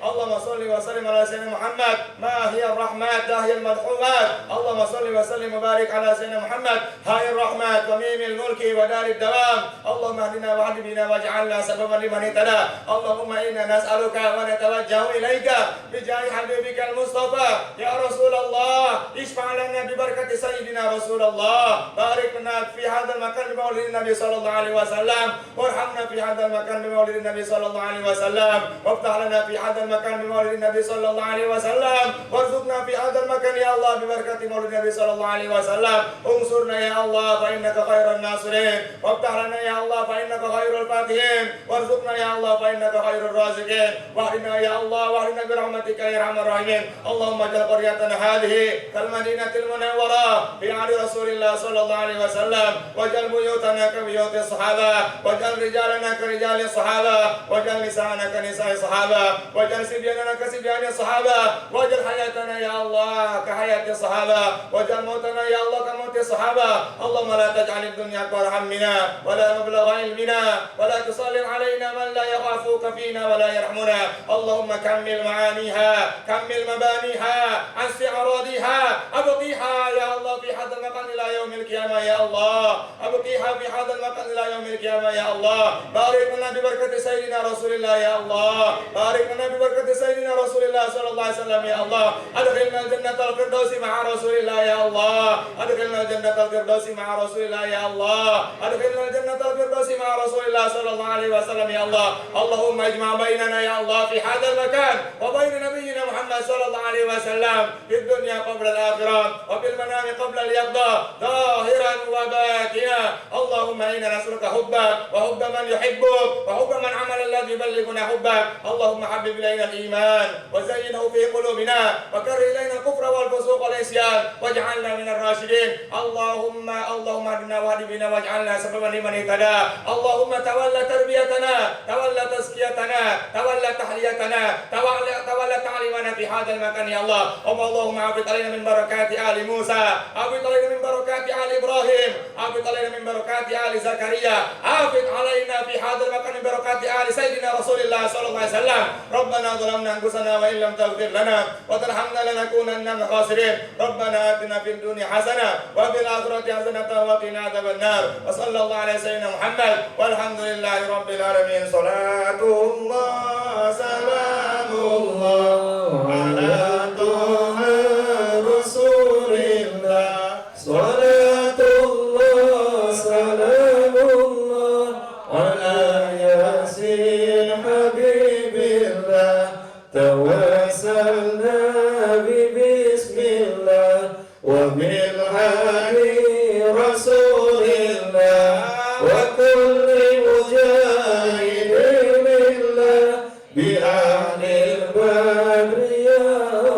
اللهم صل وسلم على سيدنا محمد ما هي الرحمات لا هي المدحومات. اللهم صل وسلم وبارك على سيدنا محمد هاي الرحمات وميم الملك ودار الدوام. اللهم اهدنا واهد بنا واجعلنا سببا لمن اهتدى. اللهم انا نسالك ونتوجه اليك بجاه حبيبك المصطفى يا رسول الله اشفع لنا ببركة سيدنا رسول الله. بارك لنا في هذا المكان بمولد النبي صلى الله عليه وسلم وارحمنا في هذا المكان بمولد النبي صلى الله عليه وسلم وافتح لنا في هذا المكان بمولد النبي صلى الله عليه وسلم وارزقنا في هذا المكان يا الله ببركة مولد النبي صلى الله عليه وسلم. انصرنا يا الله فإنك خير الناصرين وافتح لنا يا الله فإنك خير الفاتحين وارزقنا يا الله فإنك خير الرازقين واهدنا يا الله واهدنا برحمتك يا أرحم الراحمين. اللهم اجعل قريتنا هذه كالمدينة المنورة في عهد رسول الله صلى الله عليه وسلم واجعل بيوتنا كبيوت الصحابة واجعل رجالنا كرجال الصحابة واجعل نساءنا كنساء الصحابة واجعل صبياننا كصبيان الصحابة واجعل حياتنا يا الله كحياة الصحابة واجعل موتنا يا الله كموت الصحابة اللهم لا تجعل الدنيا أكبر همنا ولا مبلغ علمنا ولا تسلط علينا من لا يخافك فينا ولا يرحمنا اللهم كمل معانيها كمل مبانيها أنسي أراضيها أبقيها يا الله في هذا المكان إلى يوم القيامة يا الله أبقيها في هذا المكان إلى يوم القيامة يا الله بارك لنا ببركة سيدنا رسول الله يا الله بارك لنا ببركة سيدنا رسول الله صلى الله عليه وسلم يا الله أدخلنا الجنة الفردوس مع رسول الله يا الله أدخلنا الجنة الفردوس مع رسول الله يا الله أدخلنا الجنة الفردوس مع رسول الله صلى الله عليه وسلم يا الله اللهم اجمع بيننا يا الله في هذا المكان وبين نبينا محمد صلى الله عليه وسلم في الدنيا قبل الآخرة وفي المنام قبل اليقظة ظاهرا وباطنا اللهم إنا نسألك حبك وحب من يحبك وحب من عمل الذي يبلغنا حبك اللهم حبب إلينا الإيمان وزينه في قلوبنا وكره إلينا الكفر والفسوق والعصيان واجعلنا من الراشدين اللهم اهدنا واهد بنا واجعلنا سببا لمن اهتدى اللهم تولى تربيتنا تولى تزكيتنا تولى تحليتنا تولى تعليمنا في هذا المكان يا الله اللهم اعفض علينا من بركات آل موسى اعفض علينا من بركات آل إبراهيم اعفض علينا من بركات آل زكريا اعفض علينا في هذا المكان من بركات آل سيدنا رسول الله صلى الله عليه وسلم ربنا ظلمنا أنفسنا وإن لم تغفر لنا وترحمنا لنكونن من الخاسرين ربنا آتنا في الدنيا حسنة وفي الآخرة حسنة وقنا عذاب النار وصلى الله على سيدنا محمد والحمد لله رب العالمين صلاة الله سلام الله على طه رسول الله صلاة الله سلام الله على ياسين حبيب الله توسلنا ببسم الله وبالهادي رسول الله وكل مجاهد لله بأهل البدر يا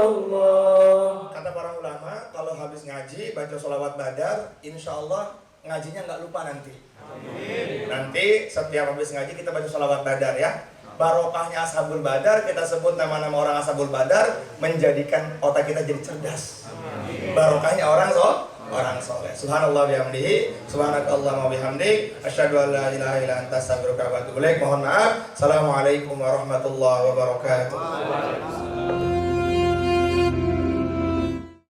الله. Kata para ulama, kalau habis ngaji baca sholawat badar, insya Allah ngajinya nggak lupa nanti. Amin. Nanti setiap habis ngaji kita baca sholawat badar ya. Barokahnya Ashabul Badar, kita sebut nama-nama orang Ashabul Badar, menjadikan otak kita jadi cerdas. Amin. Barokahnya orang soleh. Subhanallah bihamdihi, subhanakallahumma bihamdik, asyhadu an la ilaha illa anta astaghfiruka wa atubu ilaik. Mohon maaf. Assalamualaikum warahmatullahi wabarakatuh.